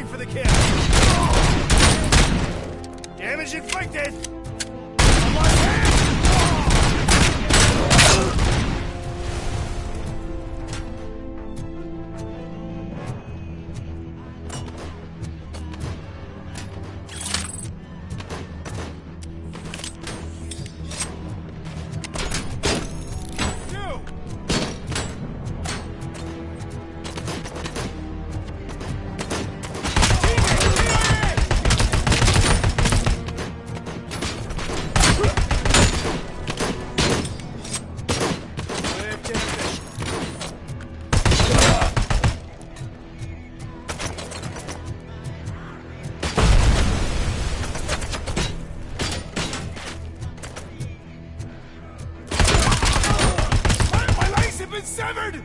going for the kill. Damage inflicted. Severed!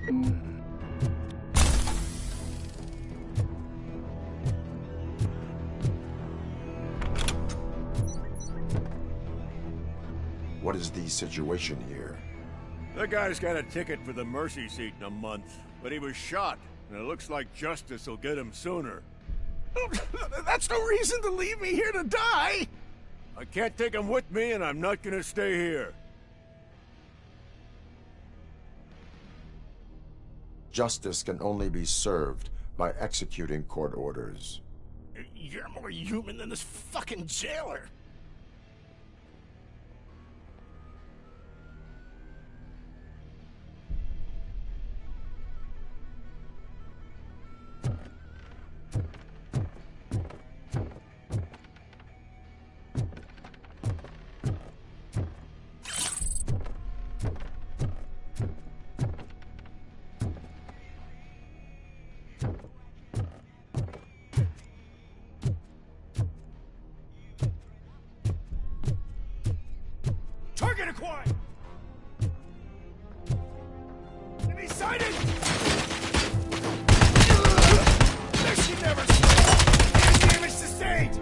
What is the situation here? The guy's got a ticket for the mercy seat in a month, but he was shot, and it looks like justice will get him sooner. That's no reason to leave me here to die! I can't take him with me, and I'm not gonna stay here. Justice can only be served by executing court orders. You're more human than this fucking jailer. Target acquired! Enemy sighted! Mission never stopped! Damage sustained!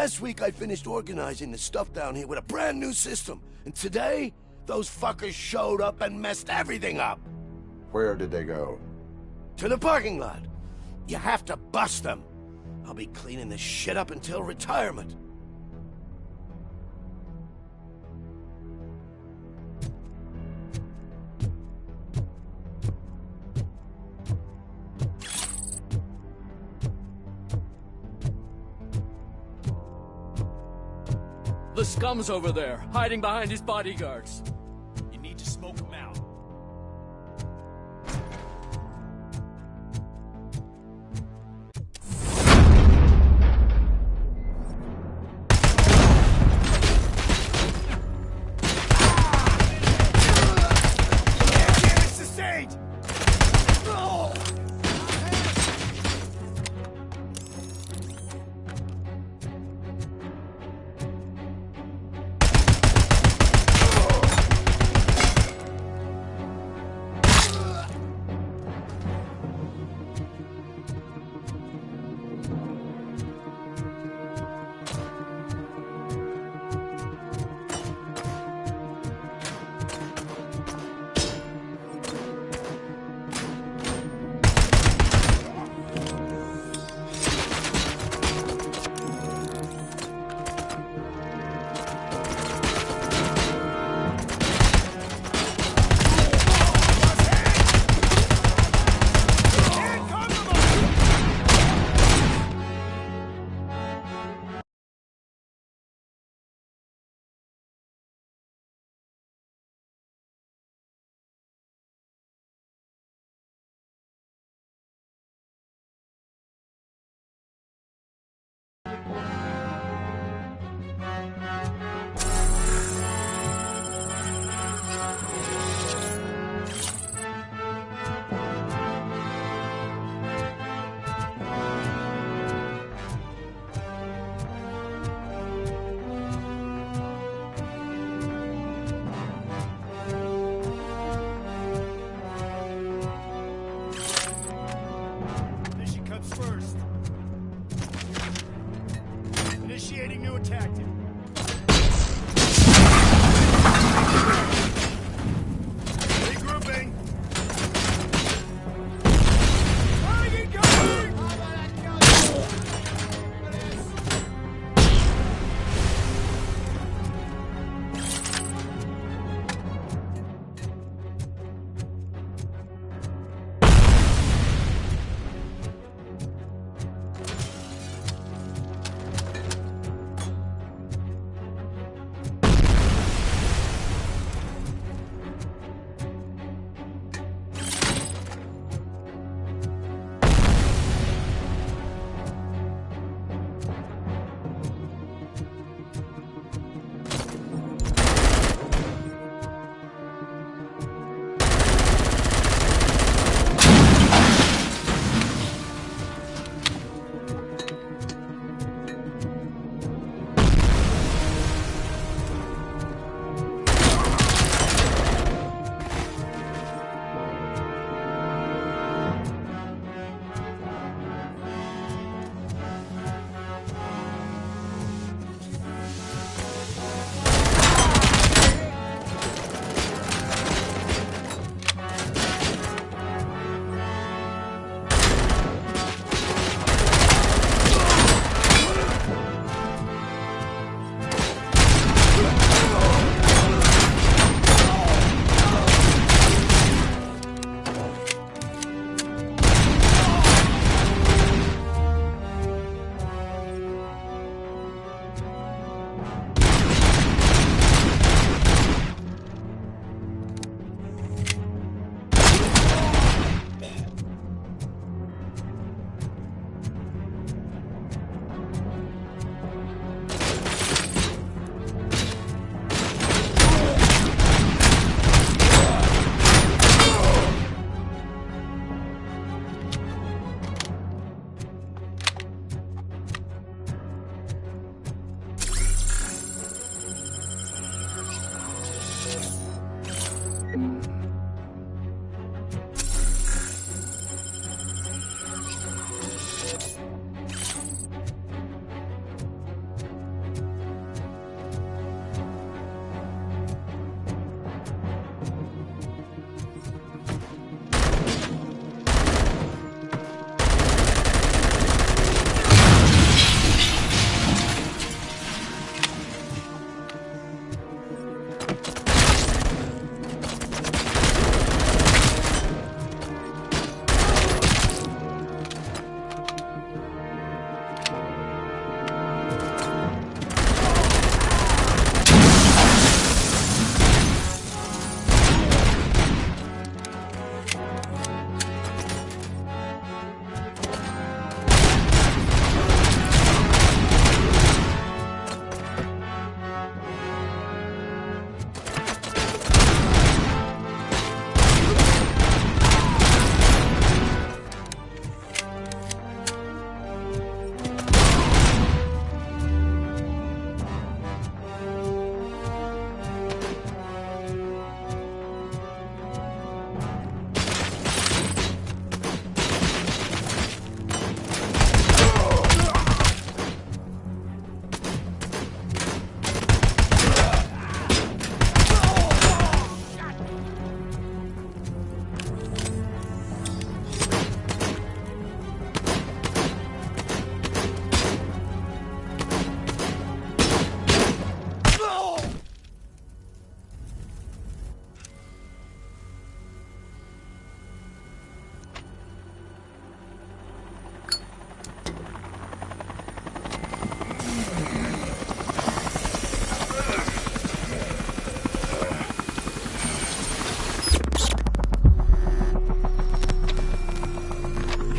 Last week I finished organizing the stuff down here with a brand new system. And today, those fuckers showed up and messed everything up. Where did they go? To the parking lot. You have to bust them. I'll be cleaning this shit up until retirement. The scum's over there, hiding behind his bodyguards. You need to smoke him out.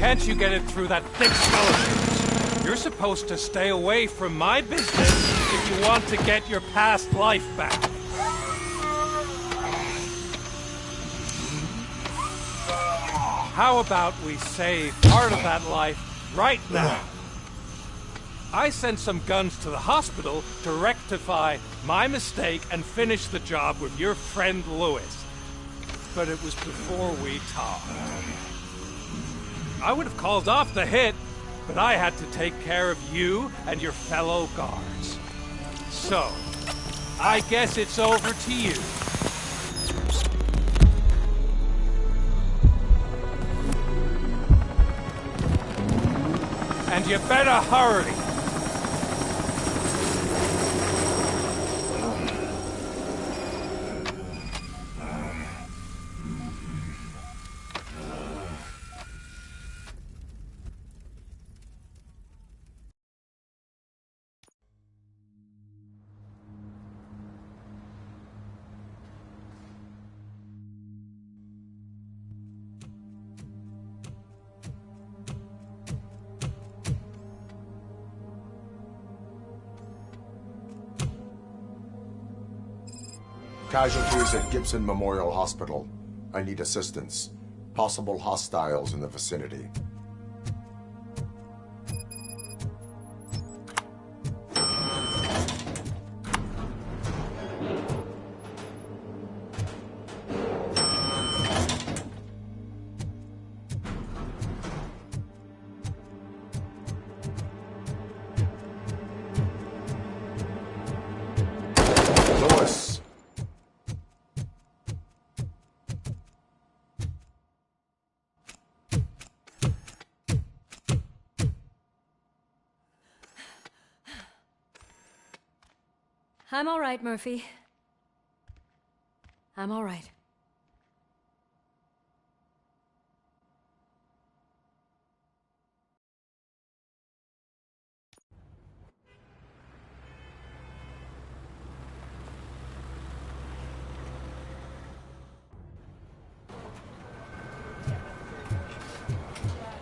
Can't you get it through that thick skull of yours? You're supposed to stay away from my business if you want to get your past life back. How about we save part of that life right now? I sent some guns to the hospital to rectify my mistake and finish the job with your friend Lewis. But it was before we talked. I would have called off the hit, but I had to take care of you and your fellow guards. So, I guess it's over to you. And you better hurry. Casualties at Gibson Memorial Hospital. I need assistance. Possible hostiles in the vicinity. Lewis. I'm all right, Murphy. I'm all right.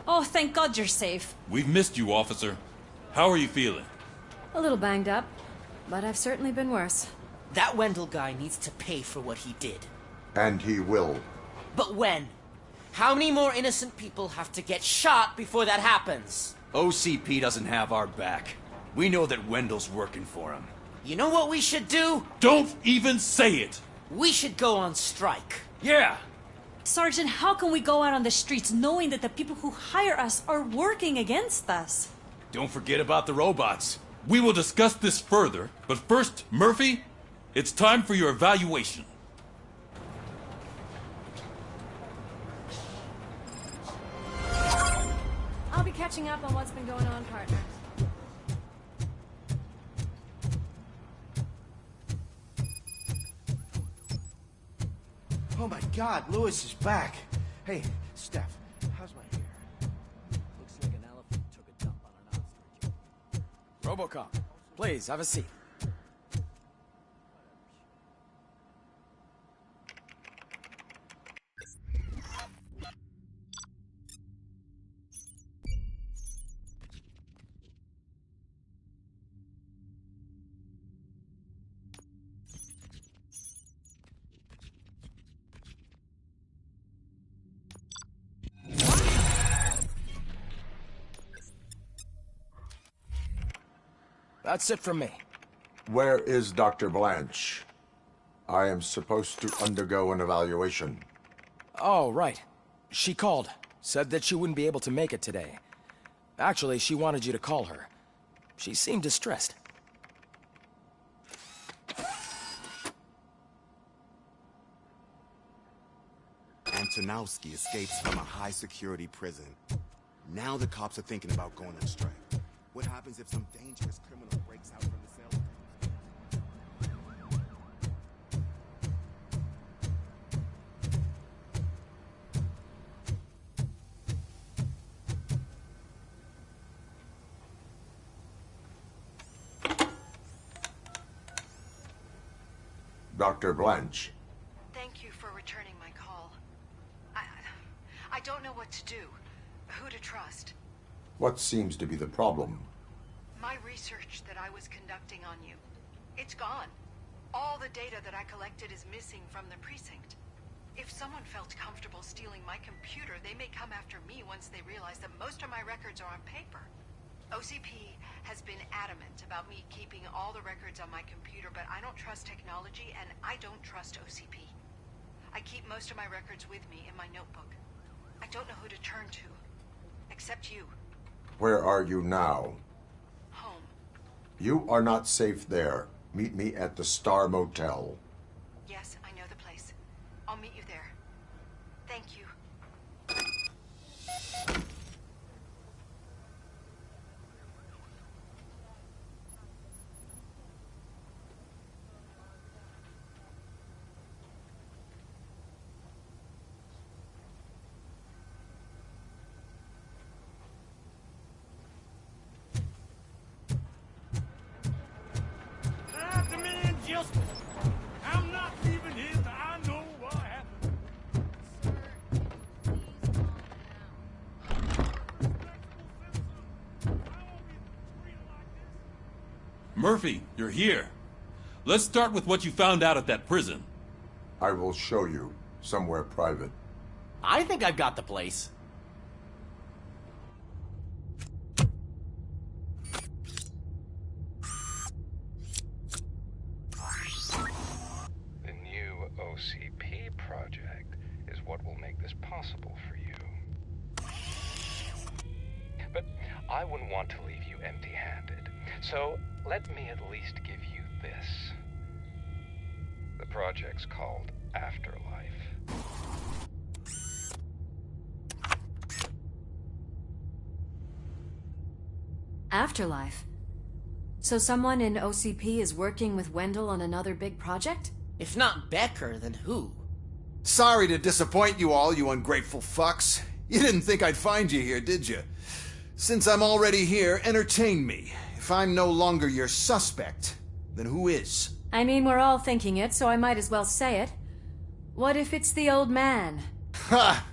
Oh, thank God you're safe. We've missed you, officer. How are you feeling? A little banged up, but I've certainly been worse. That Wendell guy needs to pay for what he did. And he will. But when? How many more innocent people have to get shot before that happens? OCP doesn't have our back. We know that Wendell's working for him. You know what we should do? Don't even say it! We should go on strike. Yeah! Sergeant, how can we go out on the streets knowing that the people who hire us are working against us? Don't forget about the robots. We will discuss this further, but first, Murphy, it's time for your evaluation. I'll be catching up on what's been going on, partner. Oh my God, Lewis is back. Hey, Steph, how's my hair? Looks like an elephant took a dump on an ostrich. Robocop, please, have a seat. That's it from me. Where is Dr. Blanche? I am supposed to undergo an evaluation. Oh, right. She called. Said that she wouldn't be able to make it today. Actually, she wanted you to call her. She seemed distressed. Antonowski escapes from a high-security prison. Now the cops are thinking about going on strike. What happens if some dangerous criminal breaks out from the cell? Dr. Blanche. Thank you for returning my call. I don't know what to do. Who to trust? What seems to be the problem? My research that I was conducting on you. It's gone. All the data that I collected is missing from the precinct. If someone felt comfortable stealing my computer, they may come after me once they realize that most of my records are on paper. OCP has been adamant about me keeping all the records on my computer, but I don't trust technology, and I don't trust OCP. I keep most of my records with me in my notebook. I don't know who to turn to, except you. Where are you now? Home. You are not safe there. Meet me at the Star Motel. Yes, I know the place. I'll meet you there. Thank you. The man just... I'm not leaving here till I know what happened. Murphy, you're here. Let's start with what you found out at that prison. I will show you, somewhere private. I think I've got the place. The new OCP project is what will make this possible for you. But I wouldn't want to leave you empty-handed. So let me at least give you this. The project's called Afterlife. Afterlife? So someone in OCP is working with Wendell on another big project? If not Becker, then who? Sorry to disappoint you all, you ungrateful fucks. You didn't think I'd find you here, did you? Since I'm already here, entertain me. If I'm no longer your suspect, then who is? I mean, we're all thinking it, so I might as well say it. What if it's the old man? Ha!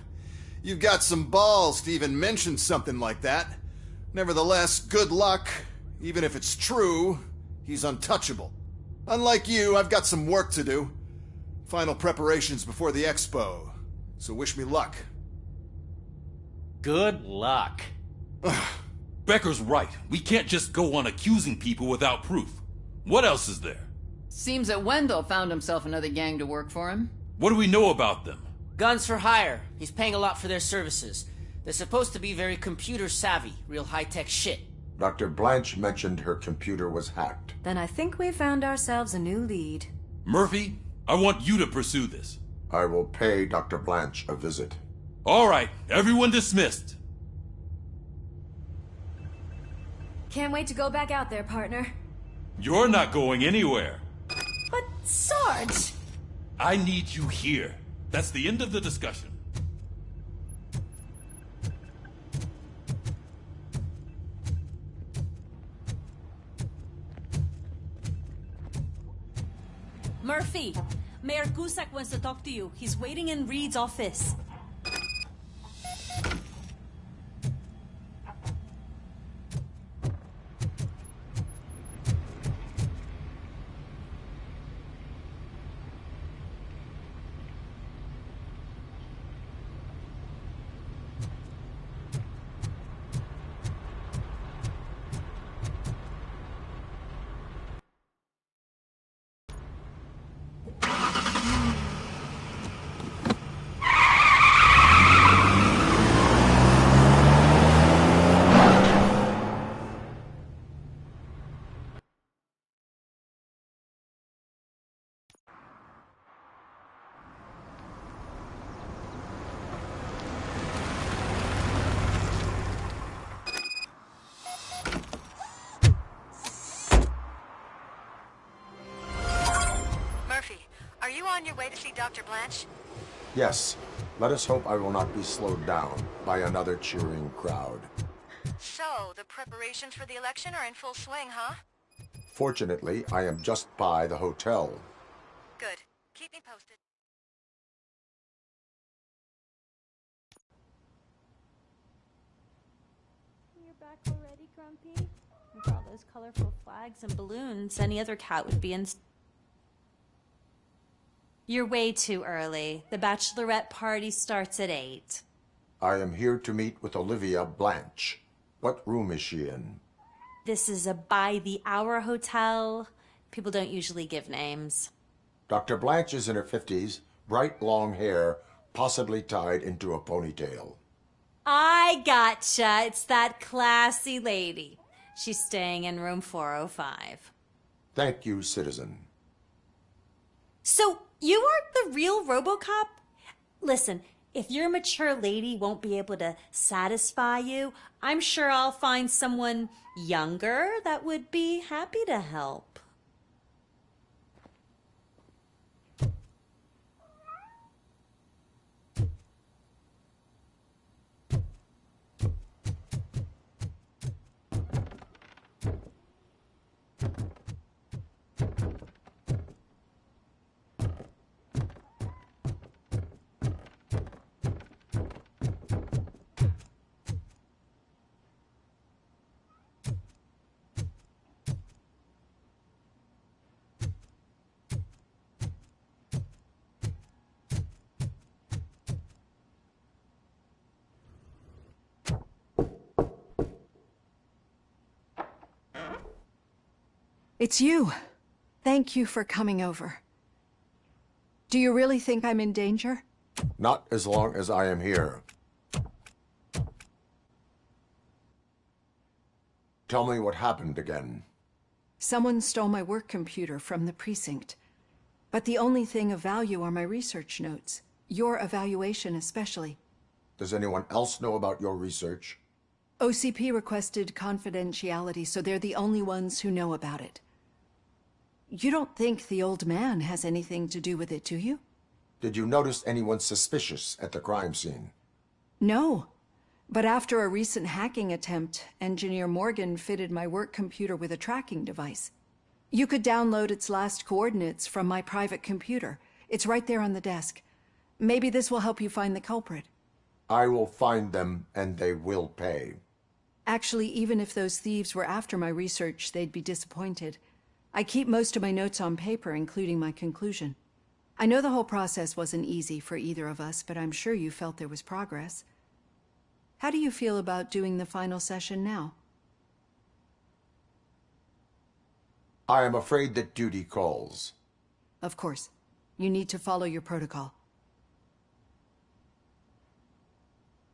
You've got some balls to even mention something like that. Nevertheless, good luck. Even if it's true, he's untouchable. Unlike you, I've got some work to do. Final preparations before the expo. So wish me luck. Good luck. Becker's right. We can't just go on accusing people without proof. What else is there? Seems that Wendell found himself another gang to work for him. What do we know about them? Guns for hire. He's paying a lot for their services. They're supposed to be very computer savvy, real high-tech shit. Dr. Blanche mentioned her computer was hacked. Then I think we found ourselves a new lead. Murphy, I want you to pursue this. I will pay Dr. Blanche a visit. All right, everyone dismissed. Can't wait to go back out there, partner. You're not going anywhere. But, Sarge! I need you here. That's the end of the discussion. Murphy, Mayor Cusack wants to talk to you. He's waiting in Reed's office. Are you on your way to see Dr. Blanche? Yes. Let us hope I will not be slowed down by another cheering crowd. So, the preparations for the election are in full swing, huh? Fortunately, I am just by the hotel. Good. Keep me posted. Look at all those colorful flags and balloons. Any other cat would be in. You're way too early. The bachelorette party starts at 8. I am here to meet with Olivia Blanche. What room is she in? This is a by-the-hour hotel. People don't usually give names. Dr. Blanche is in her 50s, bright long hair, possibly tied into a ponytail. I gotcha. It's that classy lady. She's staying in room 405. Thank you, citizen. So, you aren't the real Robocop? Listen, if your mature lady won't be able to satisfy you, I'm sure I'll find someone younger that would be happy to help. It's you. Thank you for coming over. Do you really think I'm in danger? Not as long as I am here. Tell me what happened again. Someone stole my work computer from the precinct. But the only thing of value are my research notes. Your evaluation especially. Does anyone else know about your research? OCP requested confidentiality, so they're the only ones who know about it. You don't think the old man has anything to do with it, do you? Did you notice anyone suspicious at the crime scene? No. But after a recent hacking attempt, Engineer Morgan fitted my work computer with a tracking device. You could download its last coordinates from my private computer. It's right there on the desk. Maybe this will help you find the culprit. I will find them, and they will pay. Actually, even if those thieves were after my research, they'd be disappointed. I keep most of my notes on paper, including my conclusion. I know the whole process wasn't easy for either of us, but I'm sure you felt there was progress. How do you feel about doing the final session now? I am afraid that duty calls. Of course. You need to follow your protocol.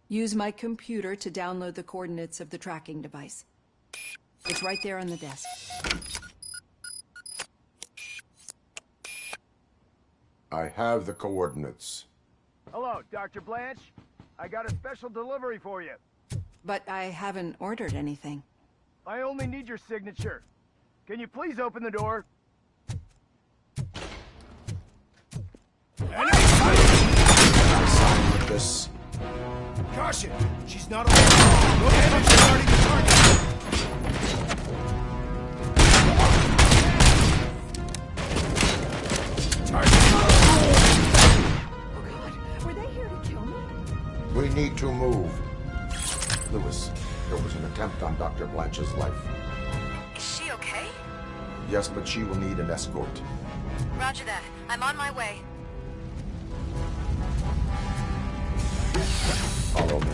Use my computer to download the coordinates of the tracking device. It's right there on the desk. I have the coordinates. Hello, Dr. Blanche. I got a special delivery for you. But I haven't ordered anything. I only need your signature. Can you please open the door? This. Caution! She's not alone. Go ahead and starting the target. We need to move. Lewis, there was an attempt on Dr. Blanche's life. Is she okay? Yes, but she will need an escort. Roger that. I'm on my way. Follow me.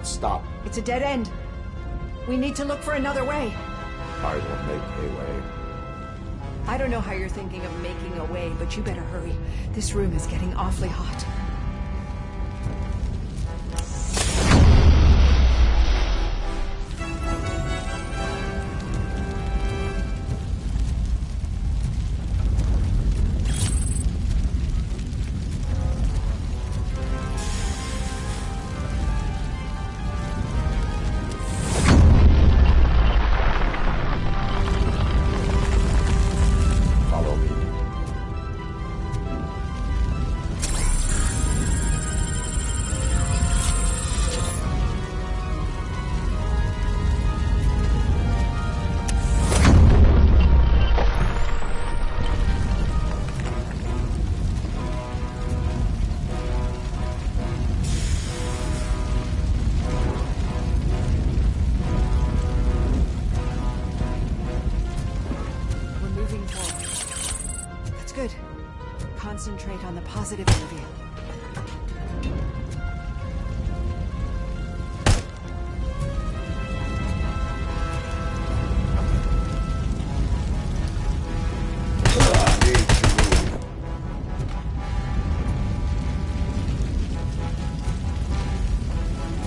Stop. It's a dead end. We need to look for another way. I will make a way. I don't know how you're thinking of making a way, but you better hurry. This room is getting awfully hot. Concentrate on the positive, Olivia.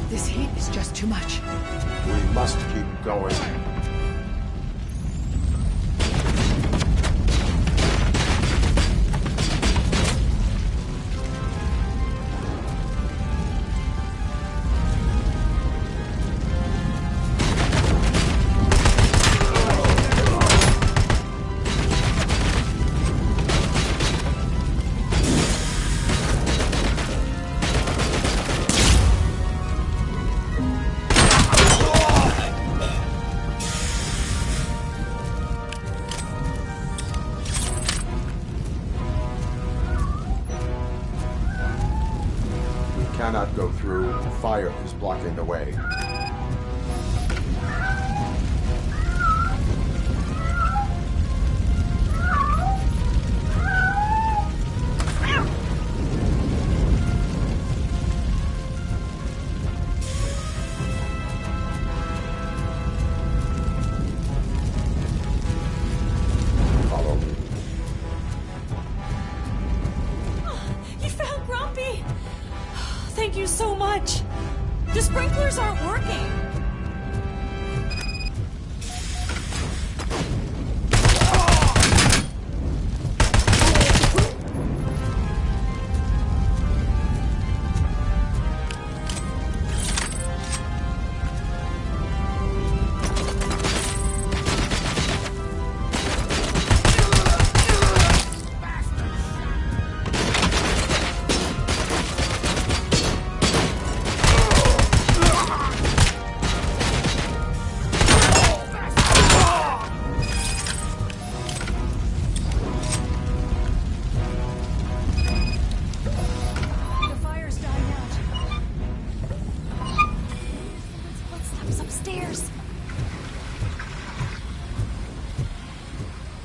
This heat is just too much. We must keep going. Cannot go through. Fire is blocking the way. Follow me. You found Grumpy! Thank you so much. The sprinklers aren't working.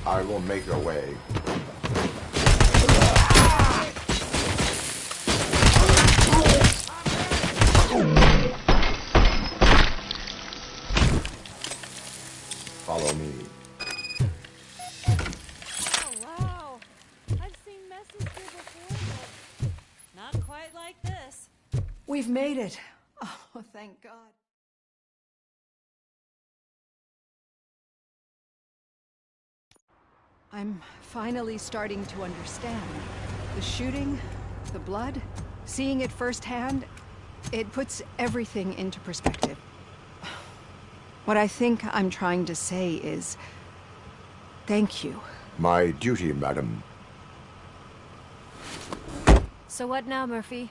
I will make a way. Follow me. Oh, wow. I've seen messes here before, but not quite like this. We've made it. Oh, thank God. I'm finally starting to understand. The shooting, the blood, seeing it firsthand, it puts everything into perspective. What I think I'm trying to say is, thank you. My duty, madam. So what now, Murphy?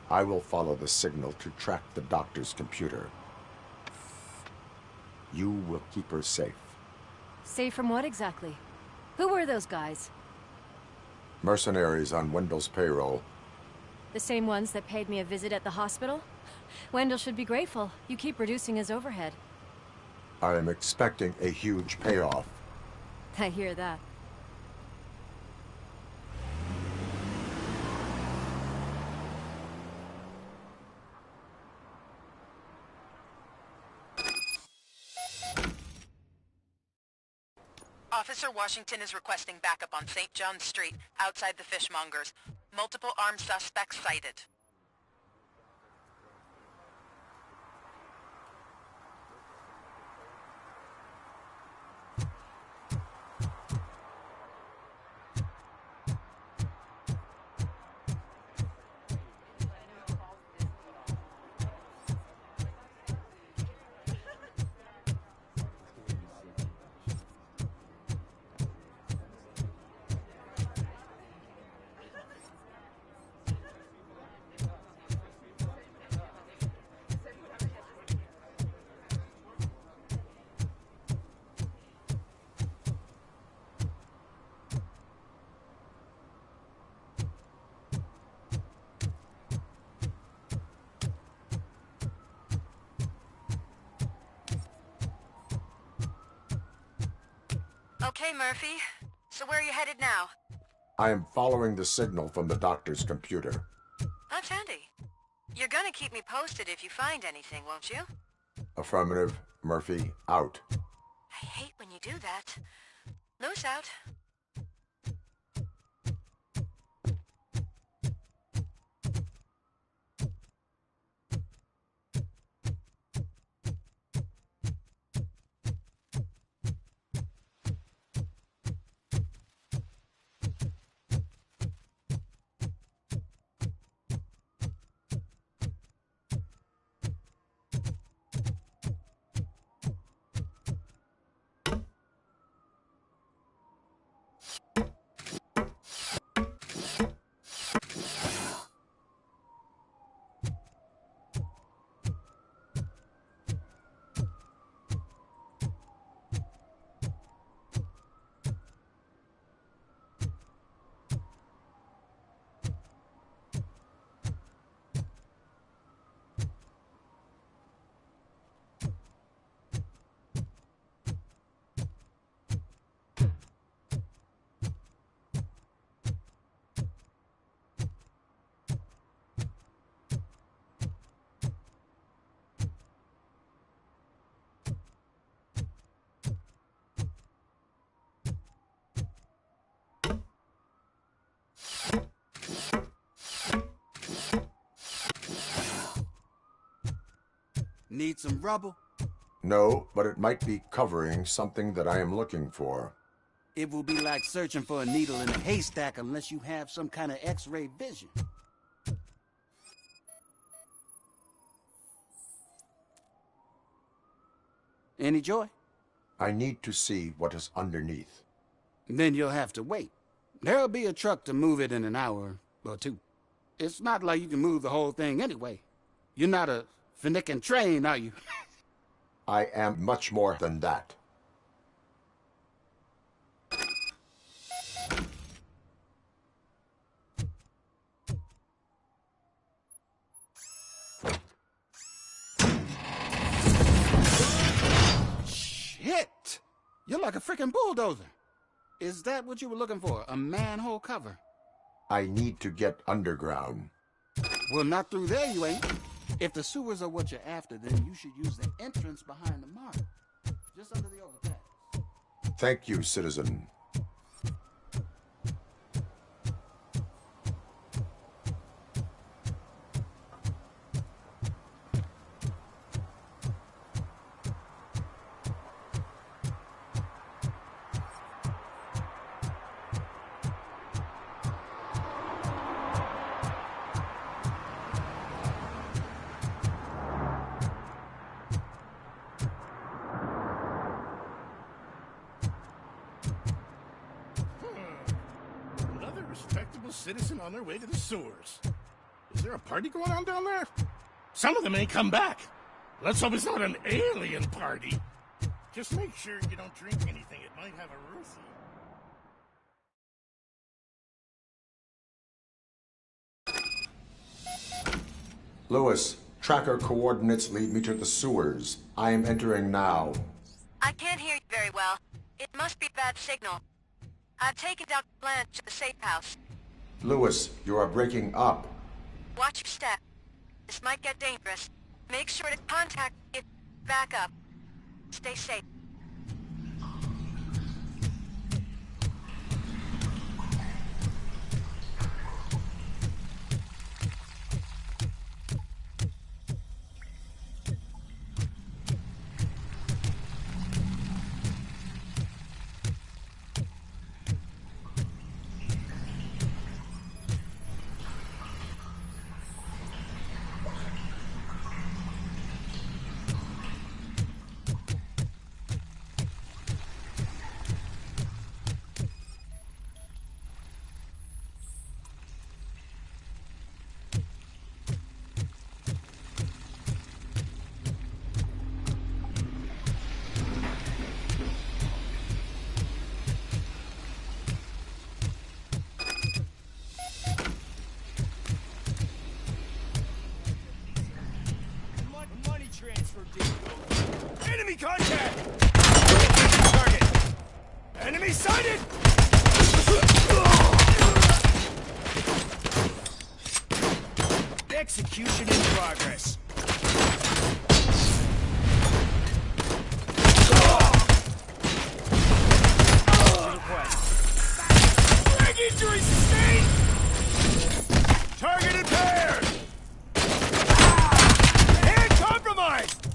I will follow the signal to track the doctor's computer. You will keep her safe. Safe from what exactly? Who were those guys? Mercenaries on Wendell's payroll. The same ones that paid me a visit at the hospital? Wendell should be grateful. You keep reducing his overhead. I am expecting a huge payoff. I hear that. Officer Washington is requesting backup on St. John's Street, outside the fishmongers. Multiple armed suspects sighted. Okay, Murphy. So where are you headed now? I am following the signal from the doctor's computer. That's handy. You're gonna keep me posted if you find anything, won't you? Affirmative. Murphy, out. I hate when you do that. Loose out. Need some rubble? No, but it might be covering something that I am looking for. It will be like searching for a needle in a haystack unless you have some kind of X-ray vision. Any joy? I need to see what is underneath. Then you'll have to wait. There'll be a truck to move it in an hour or two. It's not like you can move the whole thing anyway. You're not a finicking train, are you? I am much more than that. Shit! You're like a freaking bulldozer. Is that what you were looking for? A manhole cover? I need to get underground. Well, not through there, you ain't. If the sewers are what you're after, then you should use the entrance behind the mark. Just under the overpass. Thank you, citizen. Citizen on their way to the sewers. Is there a party going on down there? Some of them ain't come back. Let's hope it's not an alien party. Just make sure you don't drink anything. It might have a Ruthie. Lewis, tracker coordinates lead me to the sewers. I am entering now. I can't hear you very well. It must be a bad signal. I've taken Dr. Blanche to the safe house. Lewis, you are breaking up. Watch your step. This might get dangerous. Make sure to contact me. Back up. Stay safe. Execution in progress. Leg injury sustained! Target impaired! Hand compromised!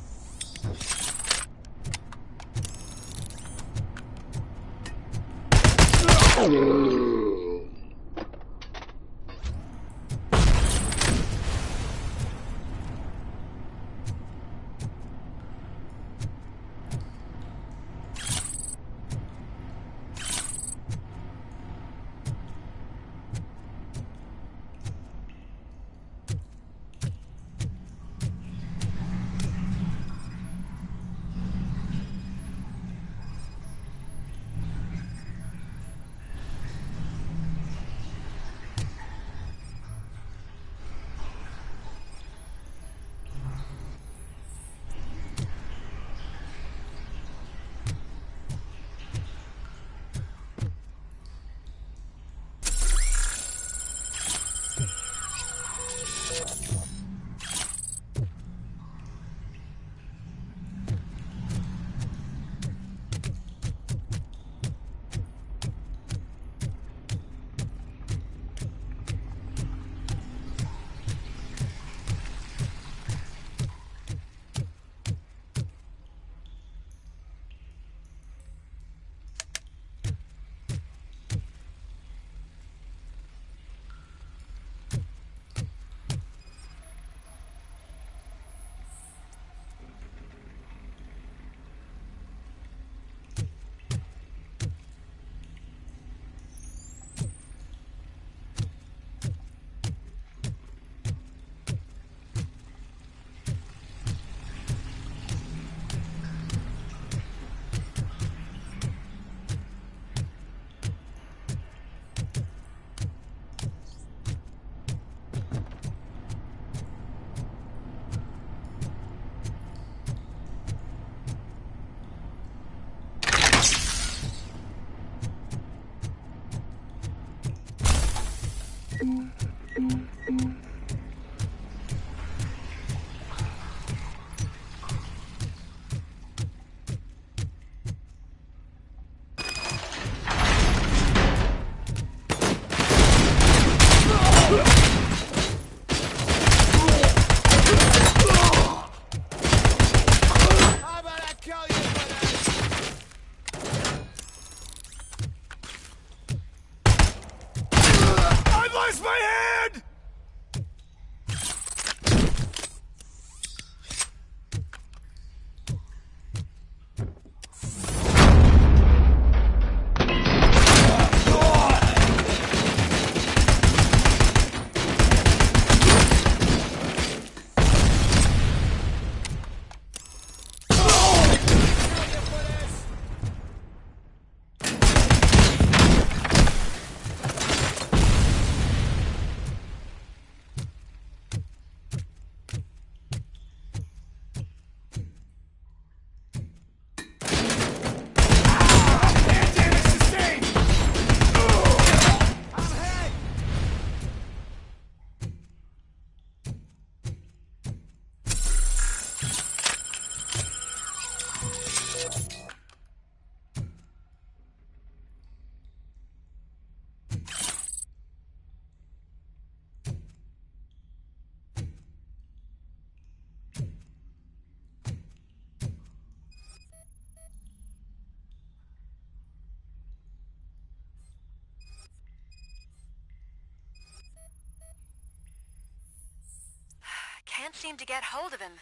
Can't seem to get hold of him.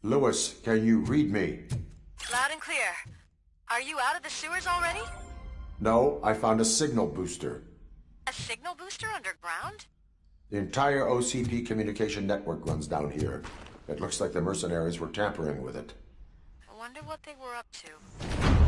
Lewis, can you read me? Loud and clear. Are you out of the sewers already? No, I found a signal booster. A signal booster underground? The entire OCP communication network runs down here. It looks like the mercenaries were tampering with it. I wonder what they were up to.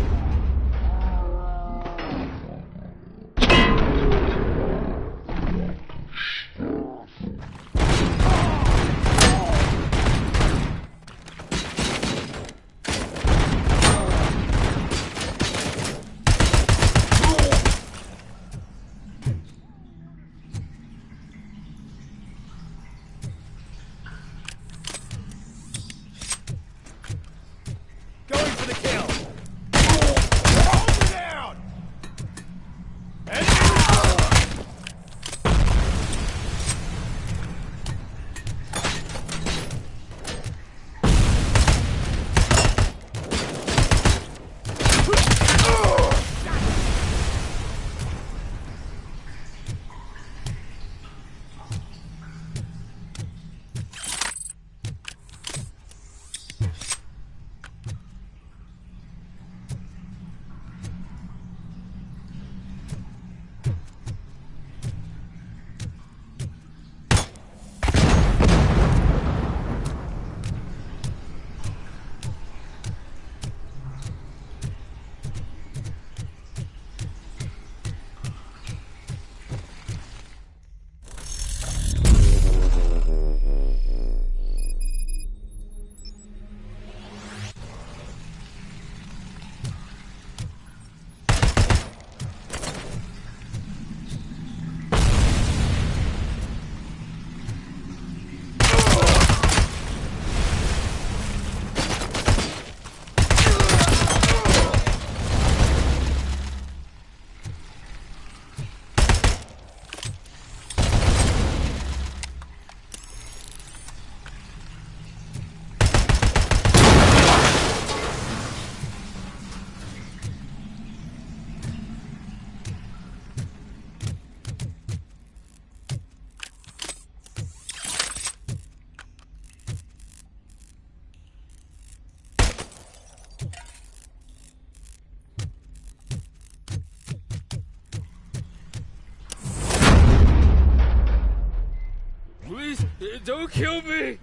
Don't kill me!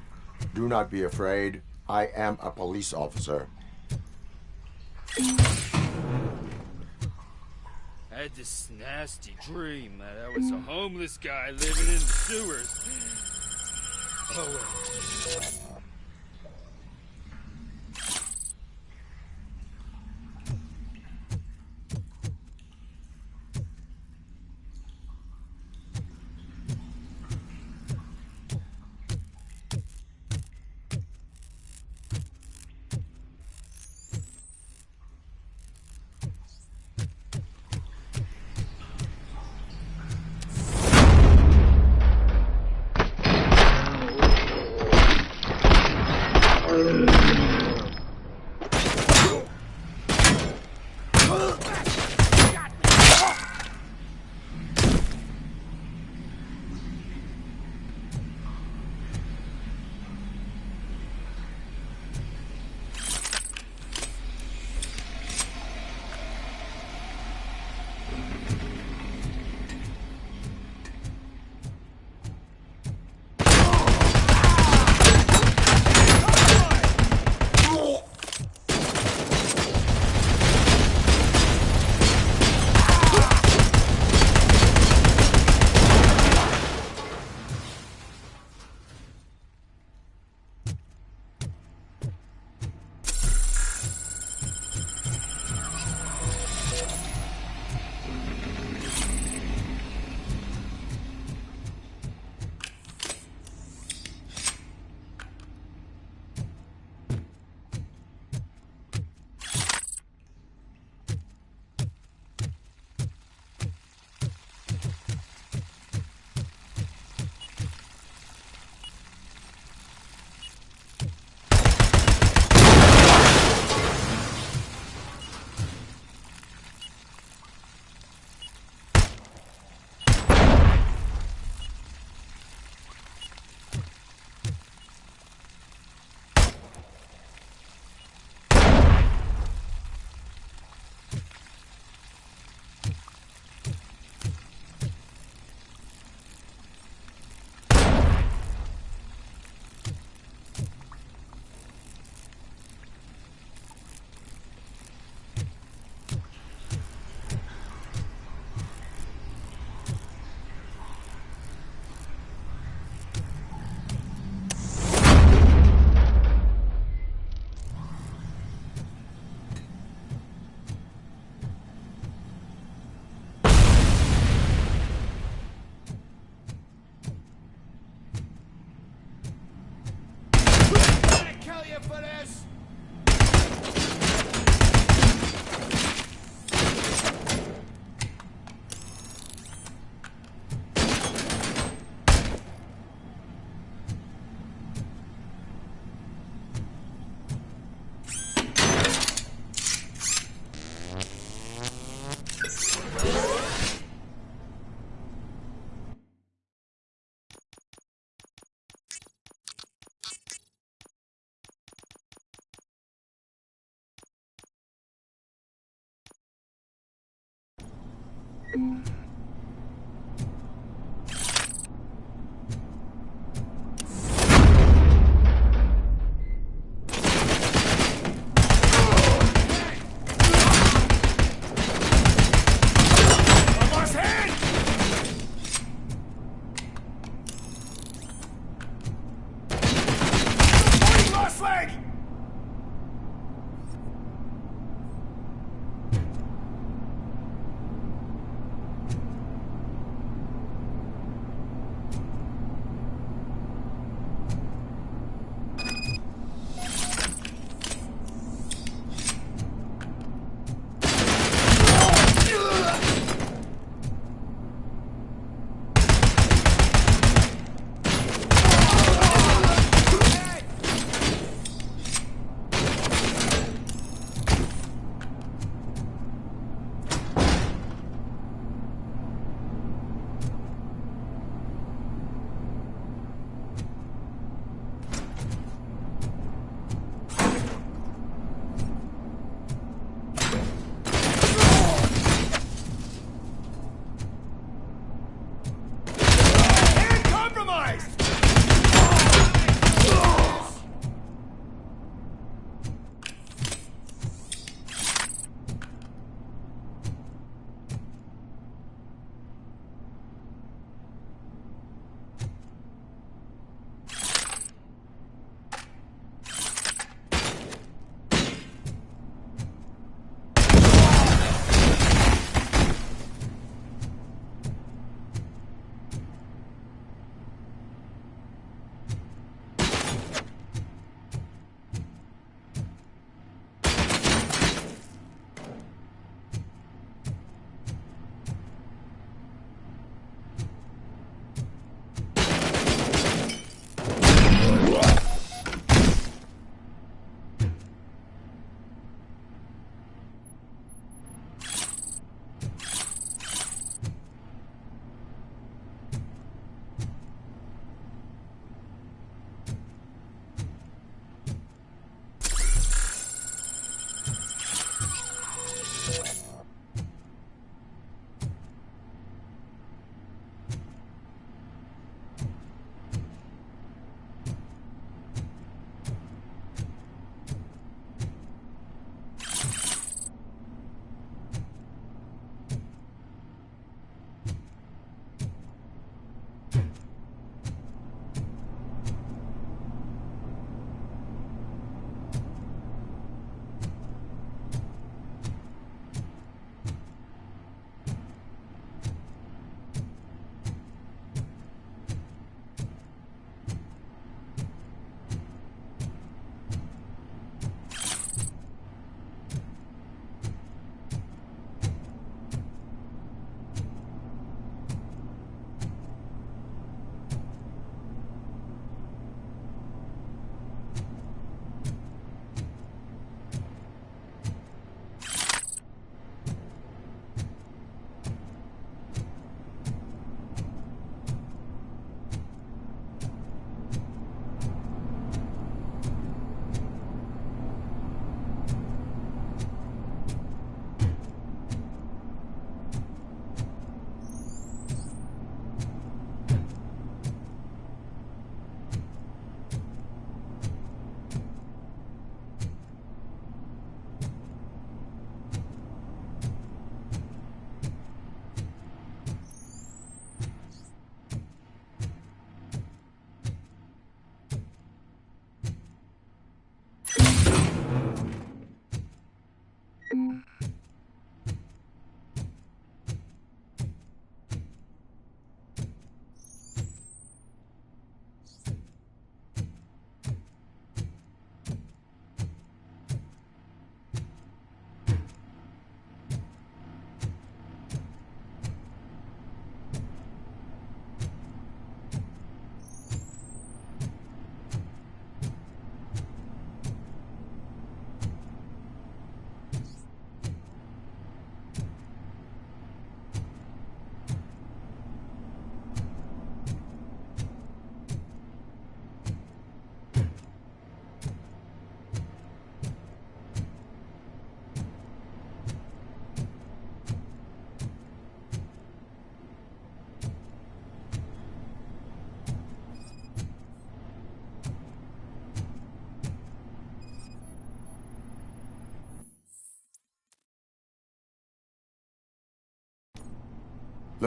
Do not be afraid. I am a police officer. I had this nasty dream that I was a homeless guy living in the sewers. Oh well.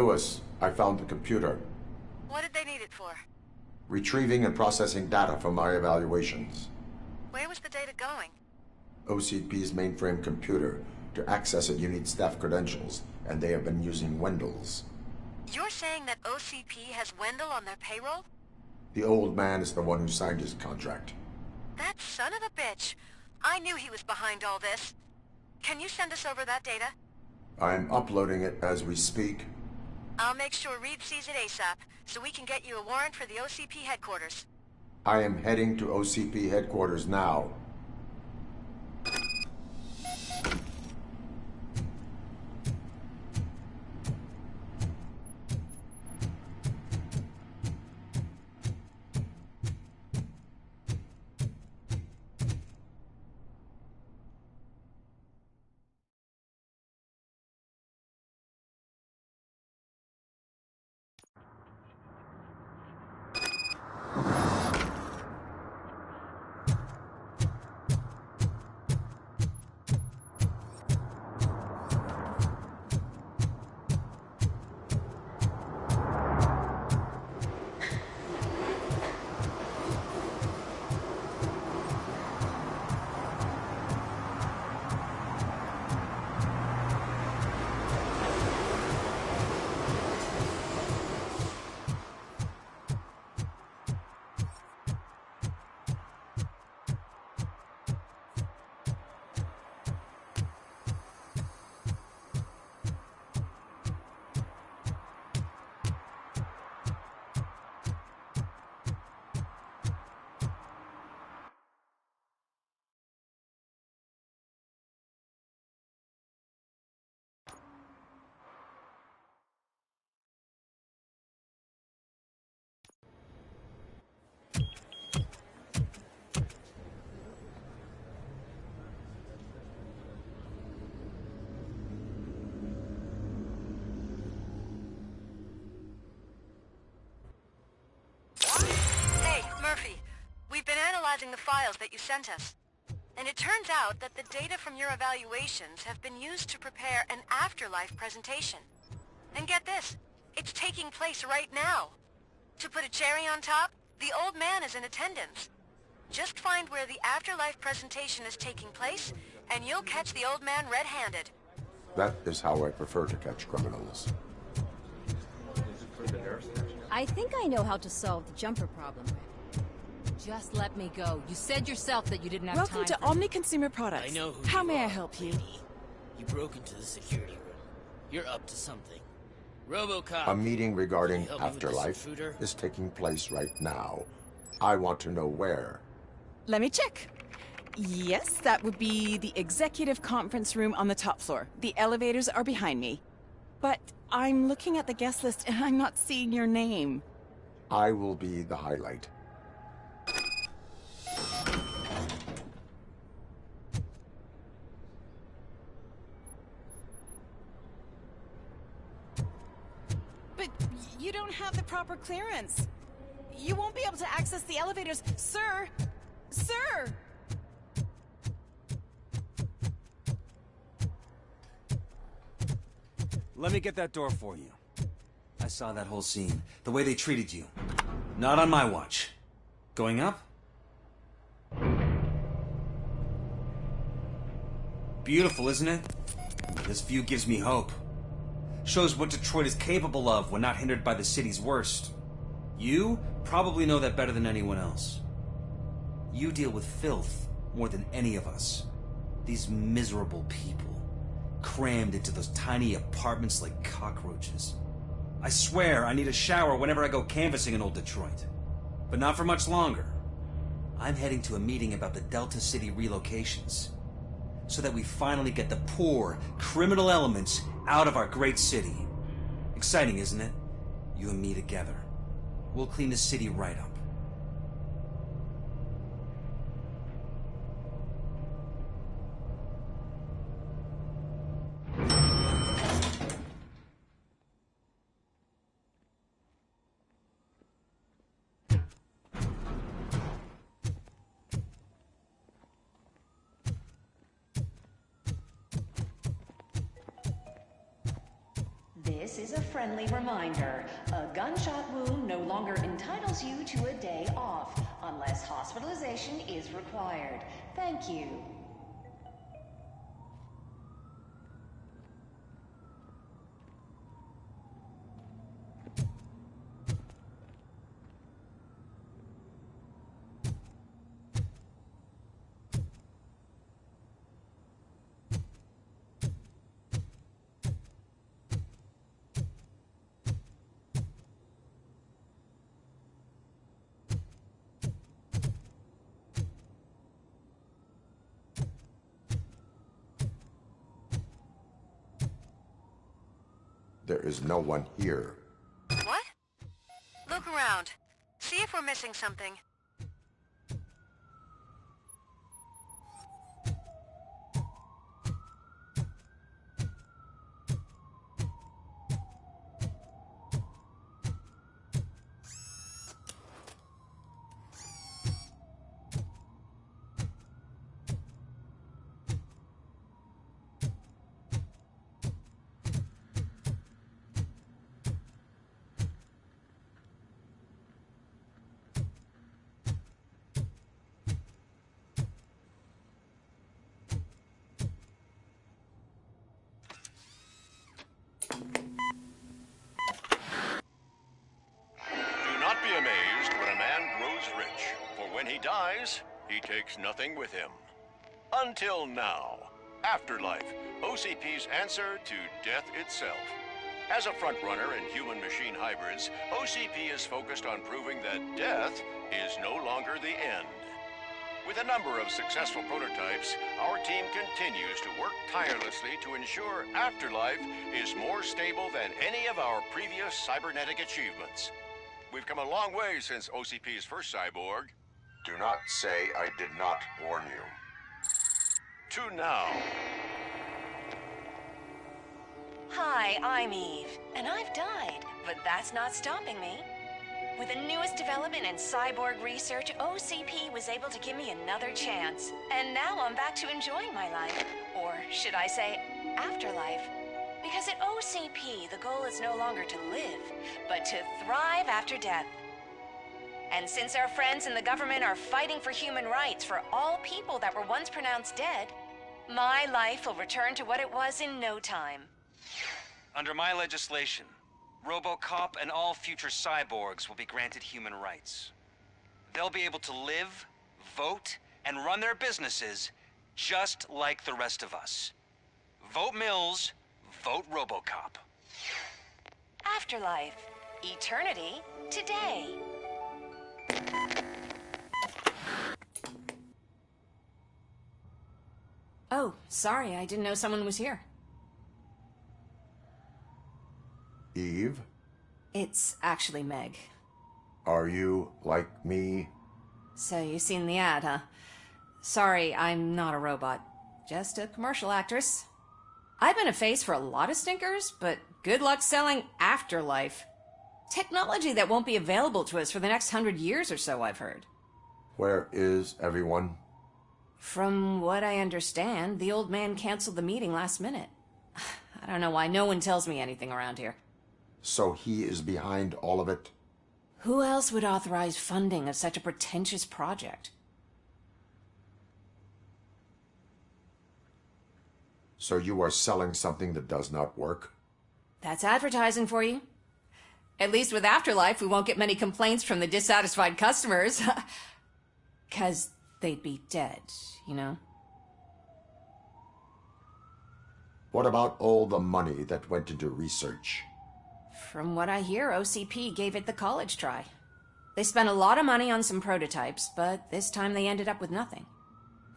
Lewis, I found the computer. What did they need it for? Retrieving and processing data from my evaluations. Where was the data going? OCP's mainframe computer. To access it, you need staff credentials, and they have been using Wendell's. You're saying that OCP has Wendell on their payroll? The old man is the one who signed his contract. That son of a bitch. I knew he was behind all this. Can you send us over that data? I'm uploading it as we speak. I'll make sure Reed sees it ASAP, so we can get you a warrant for the OCP headquarters. I am heading to OCP headquarters now. Hey, Murphy. We've been analyzing the files that you sent us. And it turns out that the data from your evaluations have been used to prepare an afterlife presentation. And get this, it's taking place right now. To put a cherry on top, the old man is in attendance. Just find where the afterlife presentation is taking place, and you'll catch the old man red-handed. That is how I prefer to catch criminals. I think I know how to solve the jumper problem. Just let me go. You said yourself that you didn't have time. Welcome to Omni Consumer Products. I know who How you may I are, help you? lady. You broke into the security room. You're up to something. Robocop. A meeting regarding Can you help me with this afterlife intruder? is taking place right now. I want to know where. Let me check. Yes, that would be the executive conference room on the top floor. The elevators are behind me. But I'm looking at the guest list and I'm not seeing your name. I will be the highlight. But you don't have the proper clearance. You won't be able to access the elevators. Sir! Sir! Let me get that door for you. I saw that whole scene. The way they treated you. Not on my watch. Going up? Beautiful, isn't it? This view gives me hope. Shows what Detroit is capable of when not hindered by the city's worst. You probably know that better than anyone else. You deal with filth more than any of us. These miserable people, crammed into those tiny apartments like cockroaches. I swear I need a shower whenever I go canvassing in old Detroit. But not for much longer. I'm heading to a meeting about the Delta City relocations, so that we finally get the poor, criminal elements out of our great city. Exciting, isn't it? You and me together. We'll clean the city right up. This is a friendly reminder. A gunshot wound no longer entitles you to a day off, unless hospitalization is required. Thank you. There is no one here. What? Look around. See if we're missing something. When he dies, he takes nothing with him. Until now. Afterlife, OCP's answer to death itself. As a frontrunner in human-machine hybrids, OCP is focused on proving that death is no longer the end. With a number of successful prototypes, our team continues to work tirelessly to ensure Afterlife is more stable than any of our previous cybernetic achievements. We've come a long way since OCP's first cyborg. Do not say I did not warn you. To now. Hi, I'm Eve, and I've died, but that's not stopping me. With the newest development in cyborg research, OCP was able to give me another chance. And now I'm back to enjoying my life. Or should I say, afterlife. Because at OCP, the goal is no longer to live, but to thrive after death. And since our friends in the government are fighting for human rights for all people that were once pronounced dead, my life will return to what it was in no time. Under my legislation, Robocop and all future cyborgs will be granted human rights. They'll be able to live, vote, and run their businesses just like the rest of us. Vote Mills, vote Robocop. Afterlife. Eternity. Today. Oh, sorry, I didn't know someone was here. Eve? It's actually Meg. Are you like me? So you've seen the ad, huh? Sorry, I'm not a robot. Just a commercial actress. I've been a face for a lot of stinkers, but good luck selling Afterlife. Technology that won't be available to us for the next 100 years or so, I've heard. Where is everyone? From what I understand, the old man canceled the meeting last minute. I don't know why no one tells me anything around here. So he is behind all of it? Who else would authorize funding of such a pretentious project? So you are selling something that does not work? That's advertising for you. At least with Afterlife, we won't get many complaints from the dissatisfied customers. 'Cause they'd be dead, you know? What about all the money that went into research? From what I hear, OCP gave it the college try. They spent a lot of money on some prototypes, but this time they ended up with nothing.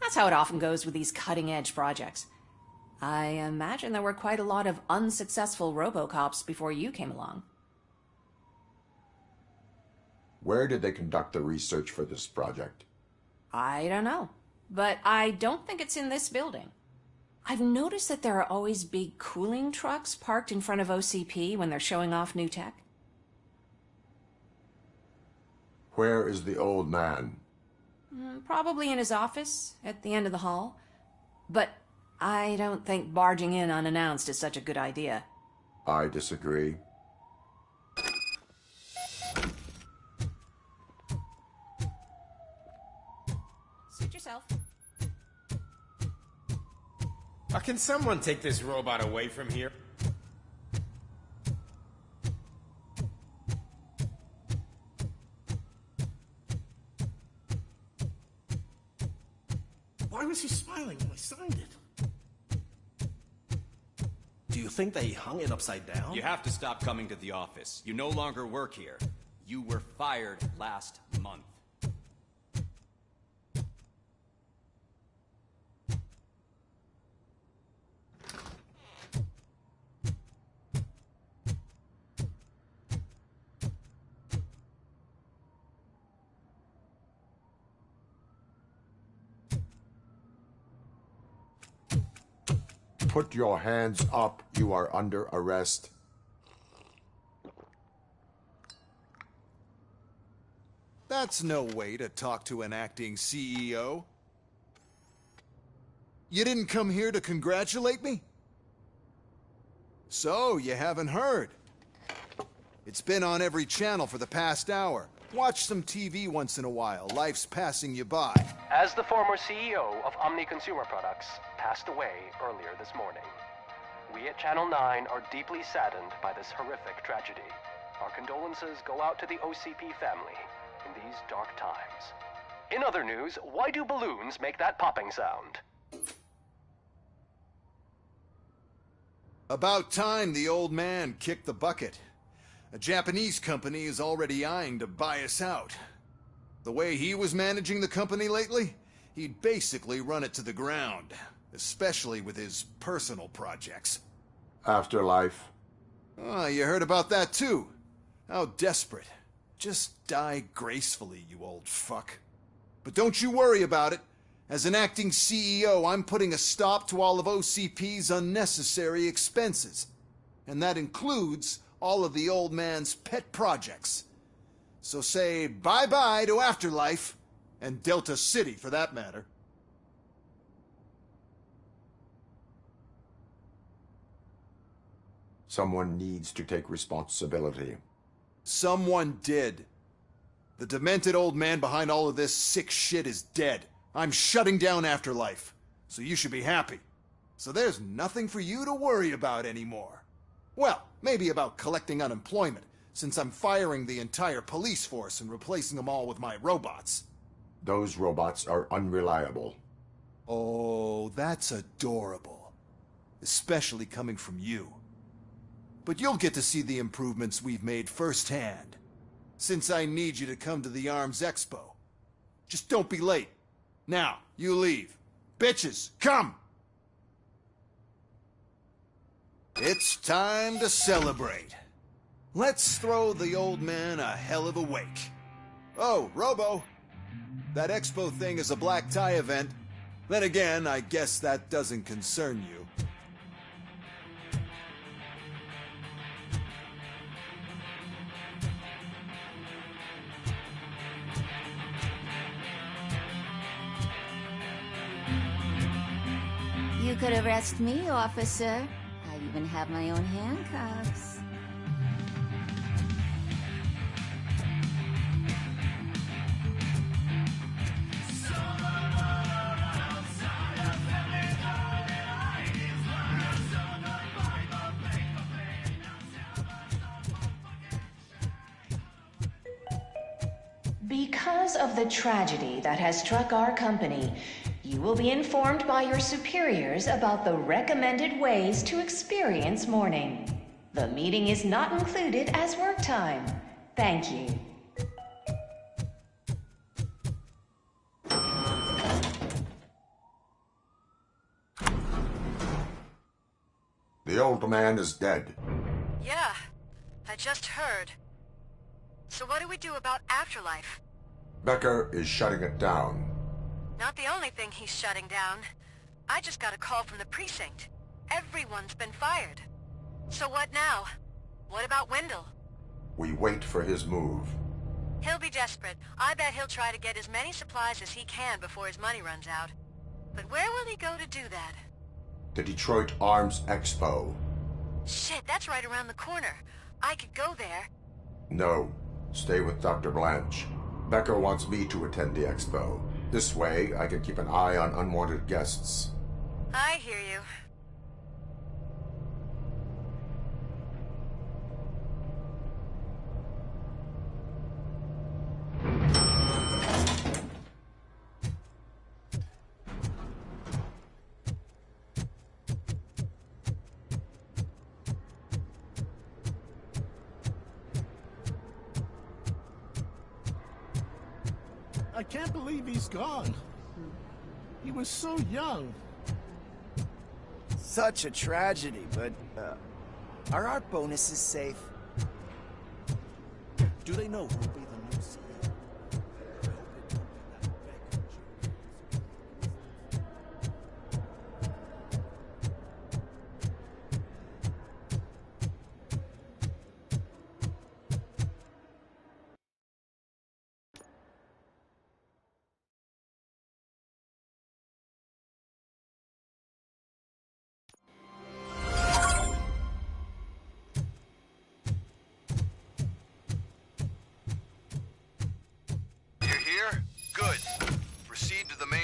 That's how it often goes with these cutting-edge projects. I imagine there were quite a lot of unsuccessful Robocops before you came along. Where did they conduct the research for this project? I don't know, but I don't think it's in this building. I've noticed that there are always big cooling trucks parked in front of OCP when they're showing off new tech. Where is the old man? Probably in his office, at the end of the hall. But I don't think barging in unannounced is such a good idea. I disagree. Suit yourself. Can someone take this robot away from here? Why was he smiling when I signed it? Do you think they hung it upside down? You have to stop coming to the office. You no longer work here. You were fired last month. Put your hands up. You are under arrest. That's no way to talk to an acting CEO. You didn't come here to congratulate me? So, you haven't heard. It's been on every channel for the past hour. Watch some TV once in a while. Life's passing you by. As the former CEO of Omni Consumer Products passed away earlier this morning, we at Channel 9 are deeply saddened by this horrific tragedy. Our condolences go out to the OCP family in these dark times. In other news, why do balloons make that popping sound? About time the old man kicked the bucket. A Japanese company is already eyeing to buy us out. The way he was managing the company lately, he'd basically run it to the ground, especially with his personal projects. Afterlife. Oh, you heard about that too. How desperate. Just die gracefully, you old fuck. But don't you worry about it. As an acting CEO, I'm putting a stop to all of OCP's unnecessary expenses. And that includes all of the old man's pet projects. So say bye-bye to Afterlife, and Delta City for that matter. Someone needs to take responsibility. Someone did. The demented old man behind all of this sick shit is dead. I'm shutting down Afterlife, so you should be happy. So there's nothing for you to worry about anymore. Well, maybe about collecting unemployment, since I'm firing the entire police force and replacing them all with my robots. Those robots are unreliable. Oh, that's adorable. Especially coming from you. But you'll get to see the improvements we've made firsthand, since I need you to come to the Arms Expo. Just don't be late. Now, you leave. Bitches, come! It's time to celebrate. Let's throw the old man a hell of a wake. Oh, Robo, that expo thing is a black tie event. Then again, I guess that doesn't concern you. You could arrest me, officer. I even have my own handcuffs. Because of the tragedy that has struck our company, you will be informed by your superiors about the recommended ways to experience mourning. The meeting is not included as work time. Thank you. The old man is dead. Yeah, I just heard. So what do we do about Afterlife? Becker is shutting it down. Not the only thing he's shutting down. I just got a call from the precinct. Everyone's been fired. So what now? What about Wendell? We wait for his move. He'll be desperate. I bet he'll try to get as many supplies as he can before his money runs out. But where will he go to do that? The Detroit Arms Expo. Shit, that's right around the corner. I could go there. No. Stay with Dr. Blanche. Becker wants me to attend the expo. This way, I can keep an eye on unwanted guests. I hear you. I can't believe he's gone. He was so young. Such a tragedy, but, are our bonuses safe? Do they know who'll be the new CEO?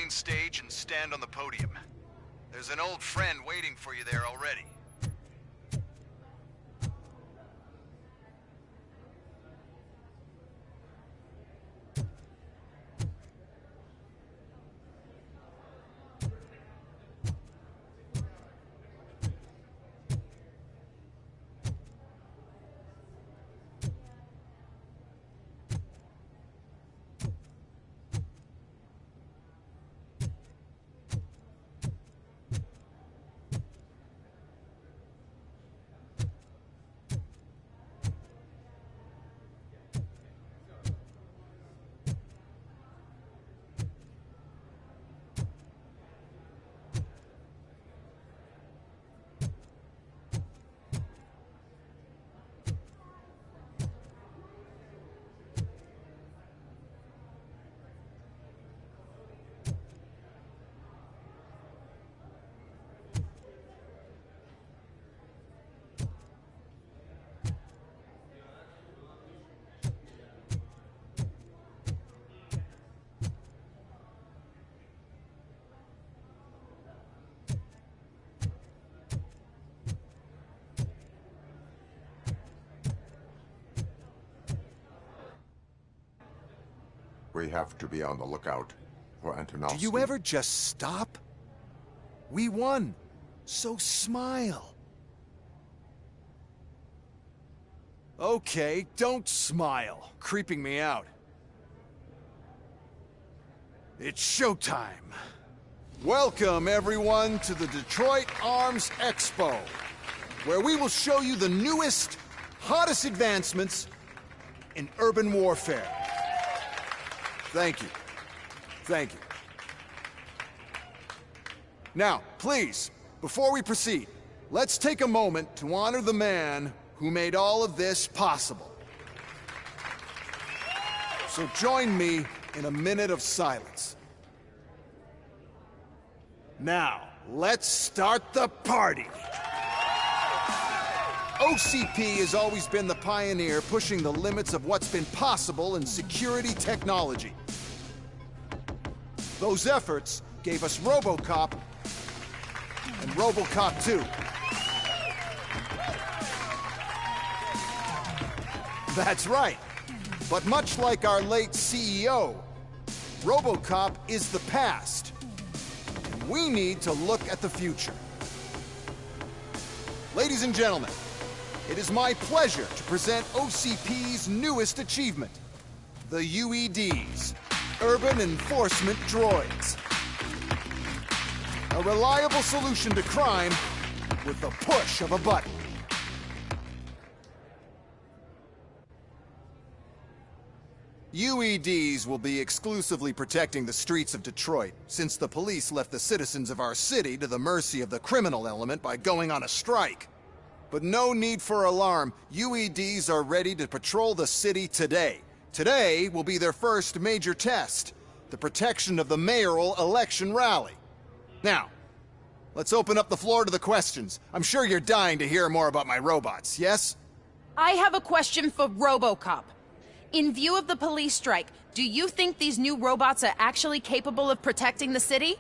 Stage and stand on the podium. There's an old friend waiting for you there already. We have to be on the lookout for Antonovsky. Do you ever just stop? We won, so smile. Okay, don't smile. Creeping me out. It's showtime. Welcome, everyone, to the Detroit Arms Expo, where we will show you the newest, hottest advancements in urban warfare. Thank you. Thank you. Now, please, before we proceed, let's take a moment to honor the man who made all of this possible. So join me in a minute of silence. Now, let's start the party. OCP has always been the pioneer pushing the limits of what's been possible in security technology. Those efforts gave us Robocop and Robocop 2. That's right. But much like our late CEO, Robocop is the past. And we need to look at the future. Ladies and gentlemen, it is my pleasure to present OCP's newest achievement, the UEDs, Urban Enforcement Droids. A reliable solution to crime with the push of a button. UEDs will be exclusively protecting the streets of Detroit, since the police left the citizens of our city to the mercy of the criminal element by going on a strike. But no need for alarm. UEDs are ready to patrol the city today. Today will be their first major test, the protection of the mayoral election rally. Now, Let's open up the floor to the questions. I'm sure you're dying to hear more about my robots, yes? I have a question for Robocop. In view of the police strike, do you think these new robots are actually capable of protecting the city?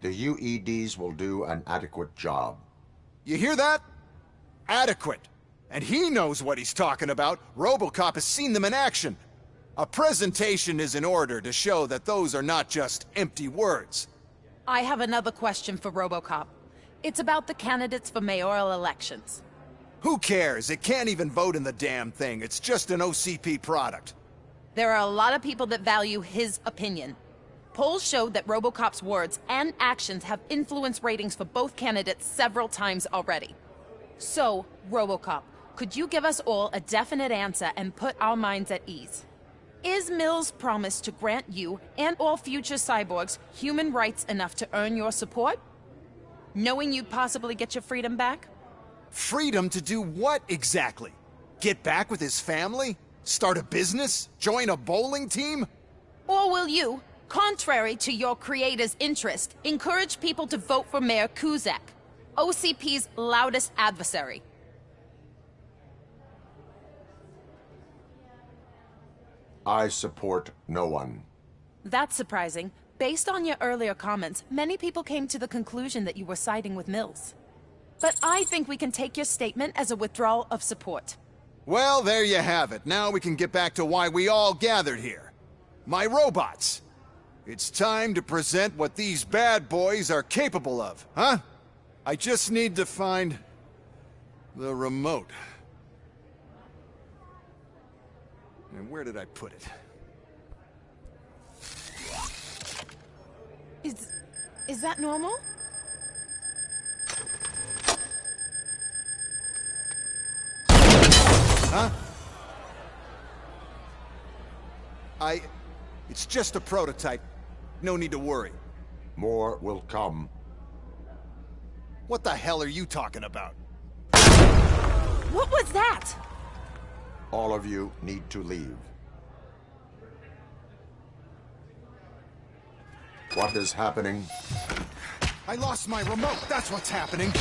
The UEDs will do an adequate job. You hear that? Adequate. And he knows what he's talking about. Robocop has seen them in action. A presentation is in order to show that those are not just empty words. I have another question for Robocop. It's about the candidates for mayoral elections. Who cares? It can't even vote in the damn thing. It's just an OCP product. There are a lot of people that value his opinion. Polls showed that Robocop's words and actions have influenced ratings for both candidates several times already. So, Robocop, could you give us all a definite answer and put our minds at ease? Is Mills' promise to grant you and all future cyborgs human rights enough to earn your support? Knowing you'd possibly get your freedom back? Freedom to do what exactly? Get back with his family? Start a business? Join a bowling team? Or will you, contrary to your creator's interest, encourage people to vote for Mayor Kuzak, OCP's loudest adversary? I support no one. That's surprising. Based on your earlier comments, many people came to the conclusion that you were siding with Mills. But I think we can take your statement as a withdrawal of support. Well, there you have it. Now we can get back to why we all gathered here. My robots. It's time to present what these bad boys are capable of, huh? I just need to find the remote. And where did I put it? Is that normal? Huh? It's just a prototype. No need to worry. More will come. What the hell are you talking about? What was that? All of you need to leave. What is happening? I lost my remote. That's what's happening.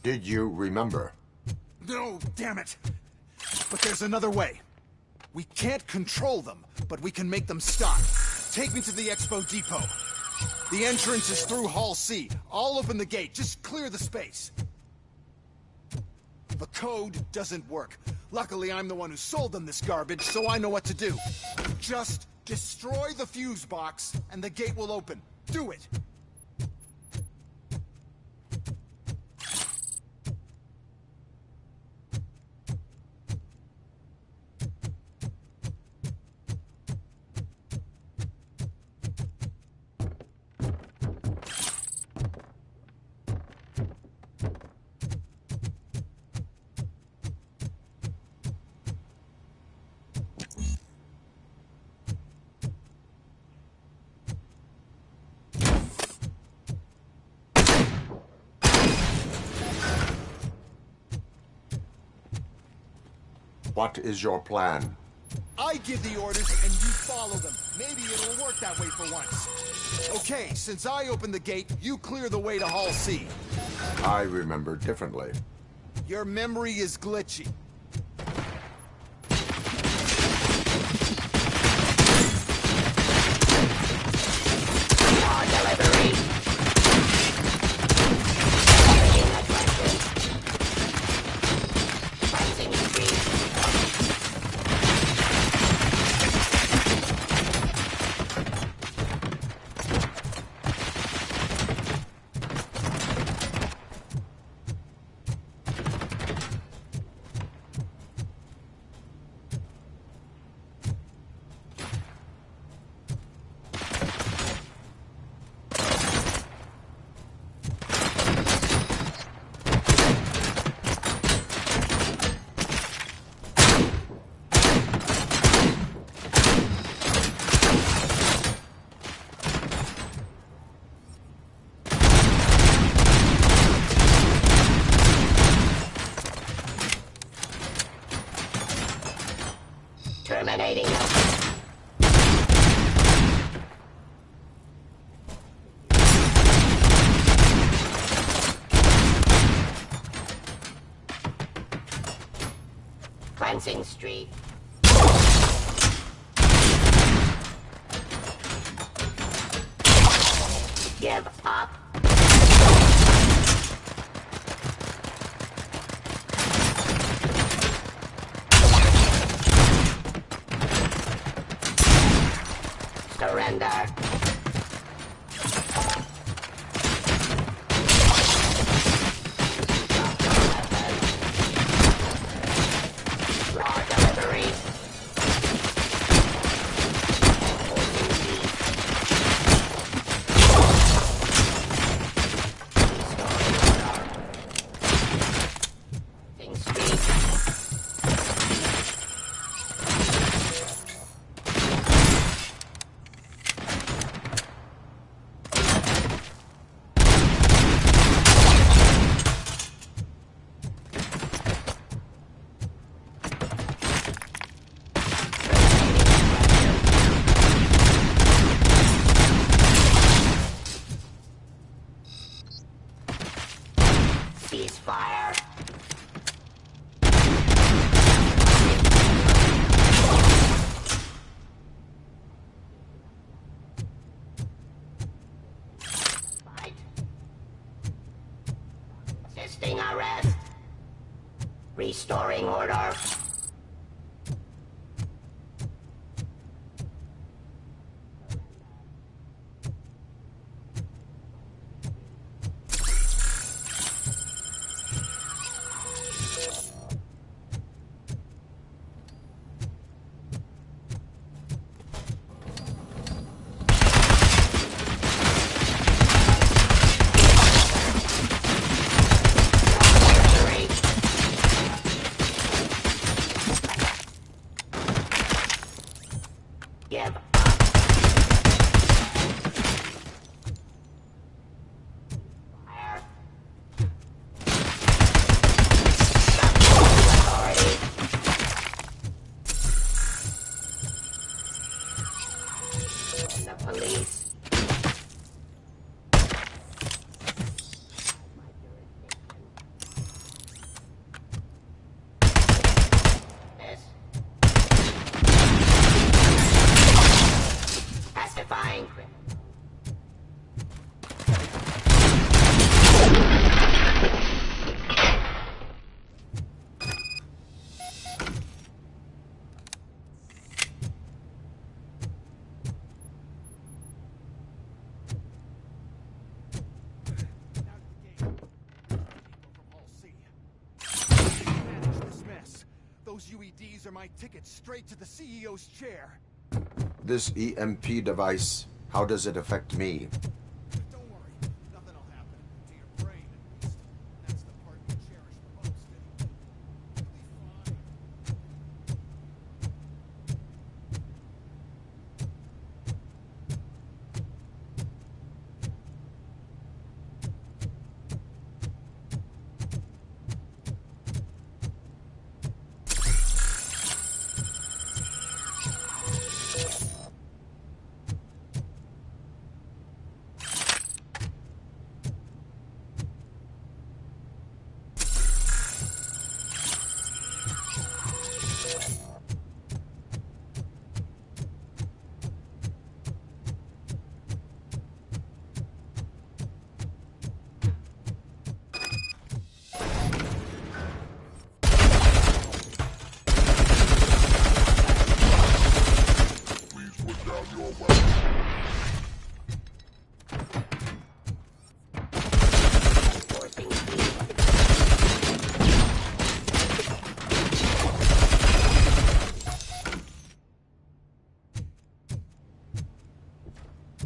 Did you remember? No, damn it. But there's another way. We can't control them, but we can make them stop. Take me to the Expo Depot. The entrance is through Hall C. I'll open the gate. Just clear the space. The code doesn't work. Luckily, I'm the one who sold them this garbage, so I know what to do. Just destroy the fuse box, and the gate will open. Do it! What is your plan? I give the orders and you follow them. Maybe it'll work that way for once. Okay, since I opened the gate, you clear the way to Hall C. I remember differently. Your memory is glitchy. Terminating. Cleansing Street. Give up. Surrender. Raw delivery. Ceasefire. Fight. Resisting arrest. Restoring order. Give up. Fire. Authority. The police. These are my tickets straight to the CEO's chair. This EMP device, how does it affect me? Don't worry, nothing will happen. To your brain, at least. That's the part you cherish the most. You'll be fine.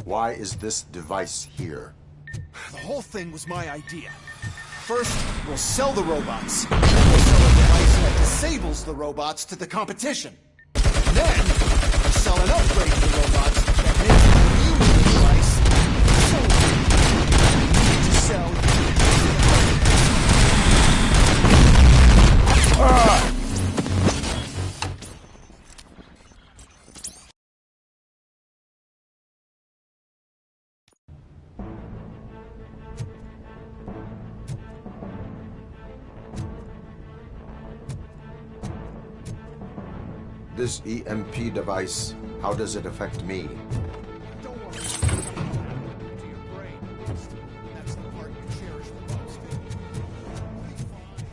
Why is this device here? The whole thing was my idea. First, we'll sell the robots. Then we'll sell a device that disables the robots to the competition. Then, we'll sell an upgrade to the robots that makes them immune to the device. So, we need to sell... This EMP device, how does it affect me? Don't worry. To your brain, at least. That's the part you cherish the most. You'll be fine.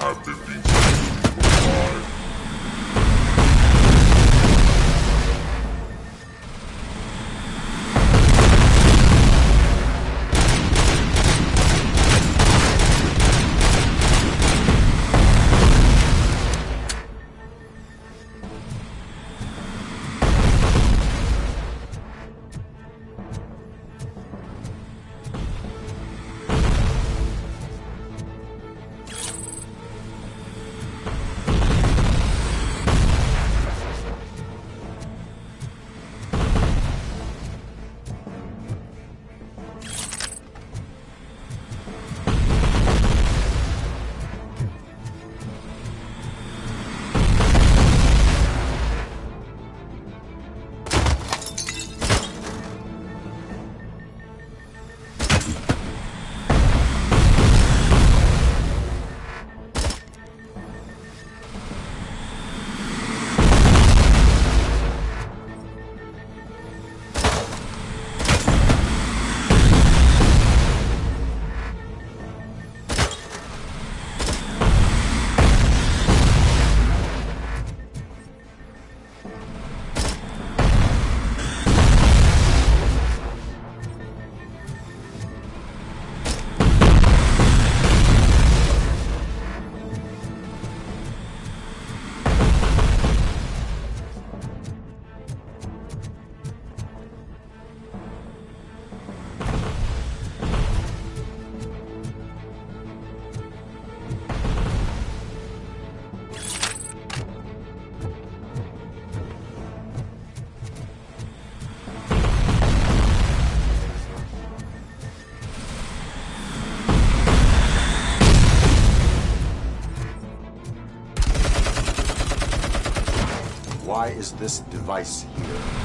have 15 seconds to comply. Why is this device here?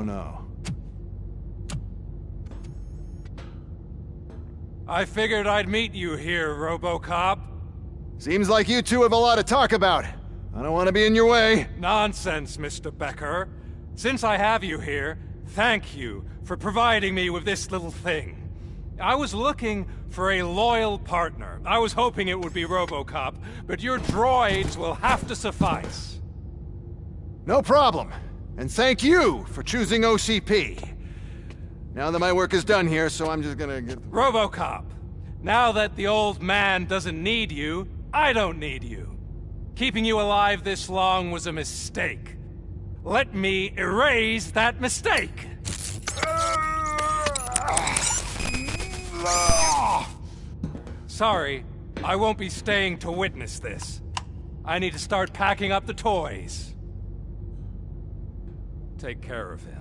no. I figured I'd meet you here, Robocop. Seems like you two have a lot to talk about. I don't want to be in your way. Nonsense, Mr. Becker. Since I have you here, thank you for providing me with this little thing. I was looking for a loyal partner. I was hoping it would be Robocop, but your droids will have to suffice. No problem. And thank you for choosing OCP. Now that my work is done here, so I'm just gonna get... Robocop, now that the old man doesn't need you, I don't need you. Keeping you alive this long was a mistake. Let me erase that mistake! Sorry, I won't be staying to witness this. I need to start packing up the toys. Take care of him.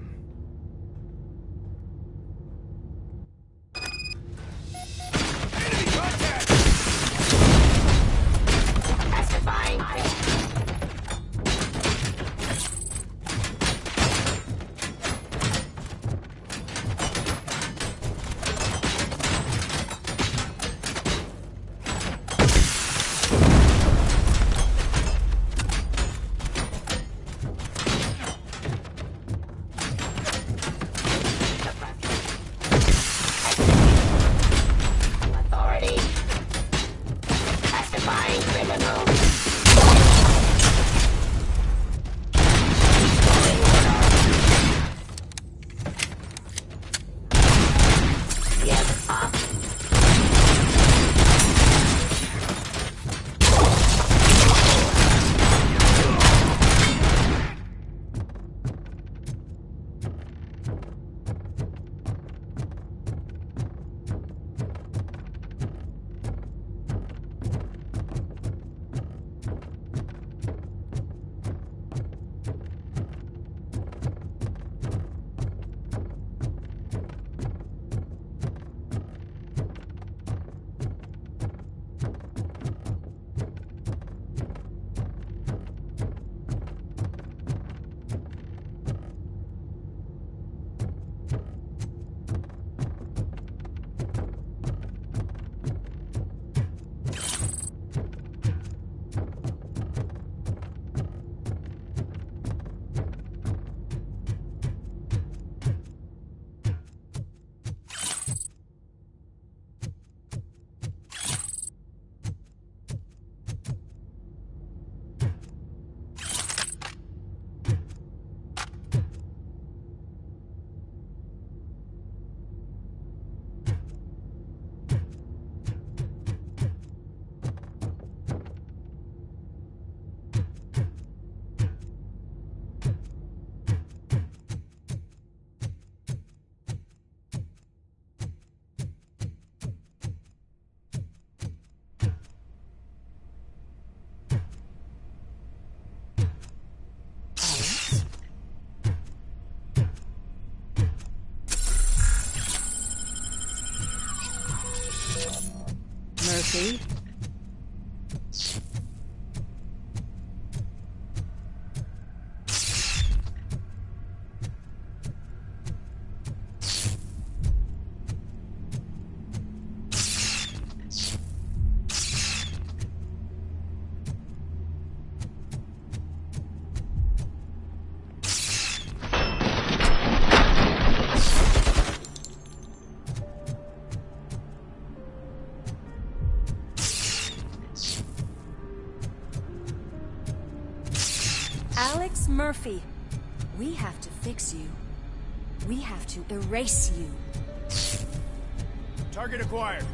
Murphy? Alex Murphy, we have to fix you. We have to erase you. Target acquired.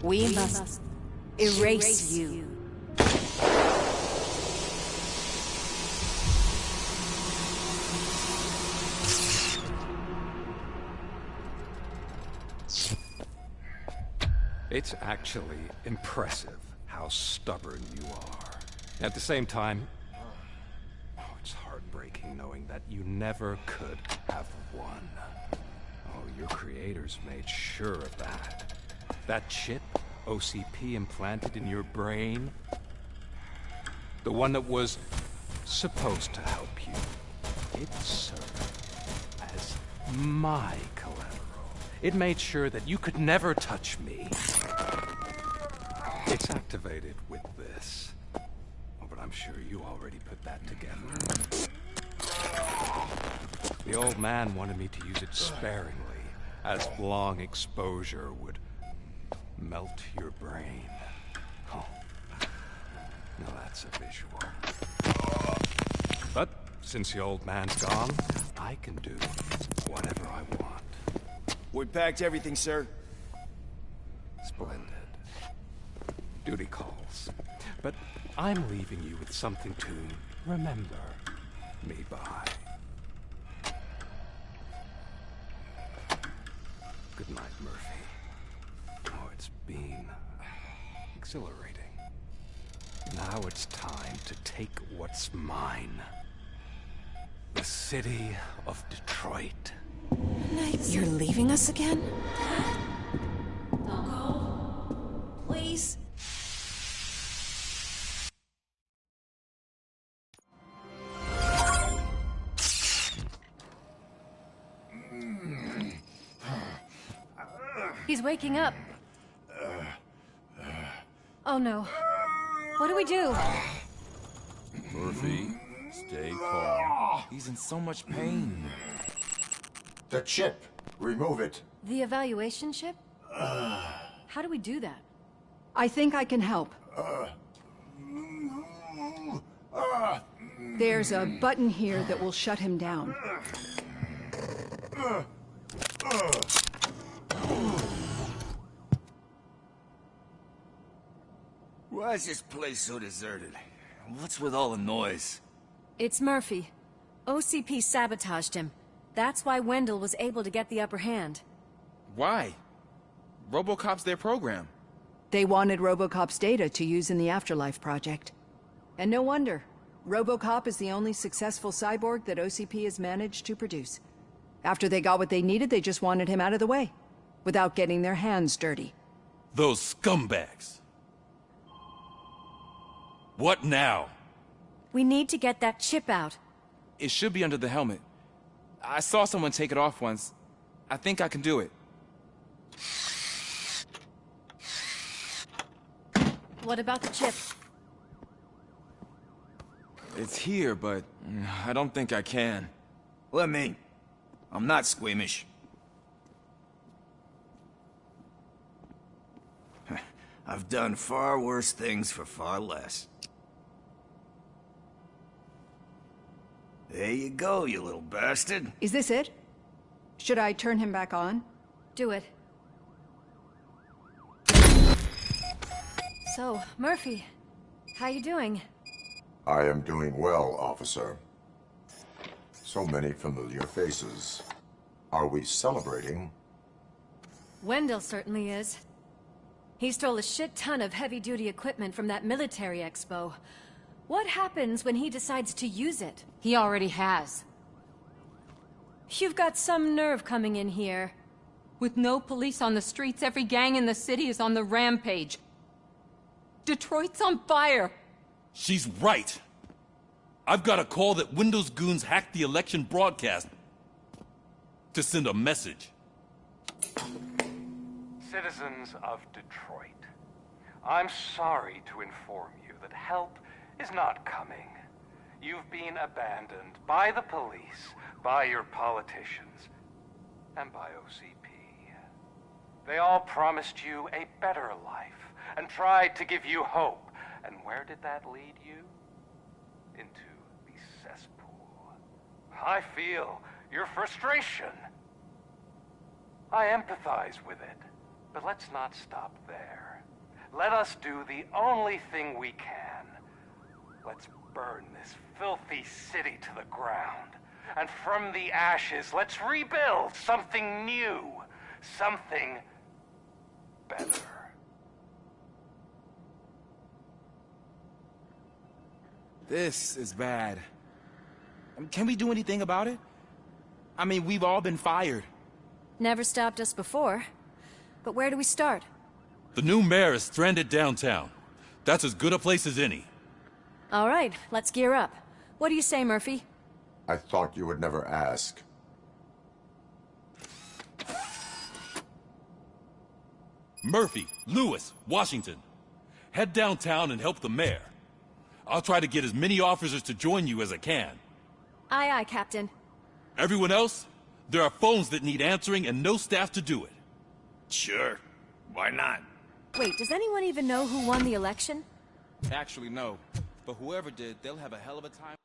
We must erase you. It's actually impressive how stubborn you are. At the same time, it's heartbreaking knowing that you never could have won. Oh, your creators made sure of that. That chip OCP implanted in your brain, the one that was supposed to help you, it served as my collateral. It made sure that you could never touch me. It's activated with this. Oh, but I'm sure you already put that together. The old man wanted me to use it sparingly, as long exposure would melt your brain. Oh, now that's a visual. But since the old man's gone, I can do whatever I want. We packed everything, sir. Splendid. Duty calls. But I'm leaving you with something to remember me by. Good night, Murphy. Oh, it's been exhilarating. Now it's time to take what's mine. The city of Detroit. You're leaving us again? Don't go. Please. He's waking up. Oh no. What do we do? Murphy, stay calm. He's in so much pain. The chip. Remove it. The evaluation chip? How do we do that? I think I can help. There's a button here that will shut him down. Why is this place so deserted? What's with all the noise? It's Murphy. OCP sabotaged him. That's why Wendell was able to get the upper hand. Why? Robocop's their program. They wanted Robocop's data to use in the Afterlife project. And no wonder. Robocop is the only successful cyborg that OCP has managed to produce. After they got what they needed, they just wanted him out of the way, without getting their hands dirty. Those scumbags. What now? We need to get that chip out. It should be under the helmet. I saw someone take it off once. I think I can do it. What about the chip? It's here, but I don't think I can. Let me. I'm not squeamish. I've done far worse things for far less. There you go, you little bastard. Is this it? Should I turn him back on? Do it. So, Murphy, how you doing? I am doing well, officer. So many familiar faces. Are we celebrating? Wendell certainly is. He stole a shit ton of heavy-duty equipment from that military expo. What happens when he decides to use it? He already has. You've got some nerve coming in here. With no police on the streets, every gang in the city is on the rampage. Detroit's on fire! She's right! I've got a call that Windows goons hacked the election broadcast to send a message. Citizens of Detroit, I'm sorry to inform you that help is not coming. You've been abandoned by the police, by your politicians, and by OCP. They all promised you a better life and tried to give you hope. And where did that lead you? Into the cesspool. I feel your frustration. I empathize with it, but let's not stop there. let us do the only thing we can. Let's burn this filthy city to the ground. And from the ashes, let's rebuild something new. Something better. This is bad. Can we do anything about it? I mean, we've all been fired. Never stopped us before. But where do we start? The new mayor is stranded downtown. That's as good a place as any. All right, let's gear up. What do you say, Murphy? I thought you would never ask. Murphy, Lewis, Washington. Head downtown and help the mayor. I'll try to get as many officers to join you as I can. Aye, aye, Captain. Everyone else? There are phones that need answering and no staff to do it. Sure. Why not? Wait, does anyone even know who won the election? Actually, no. But whoever did, they'll have a hell of a time.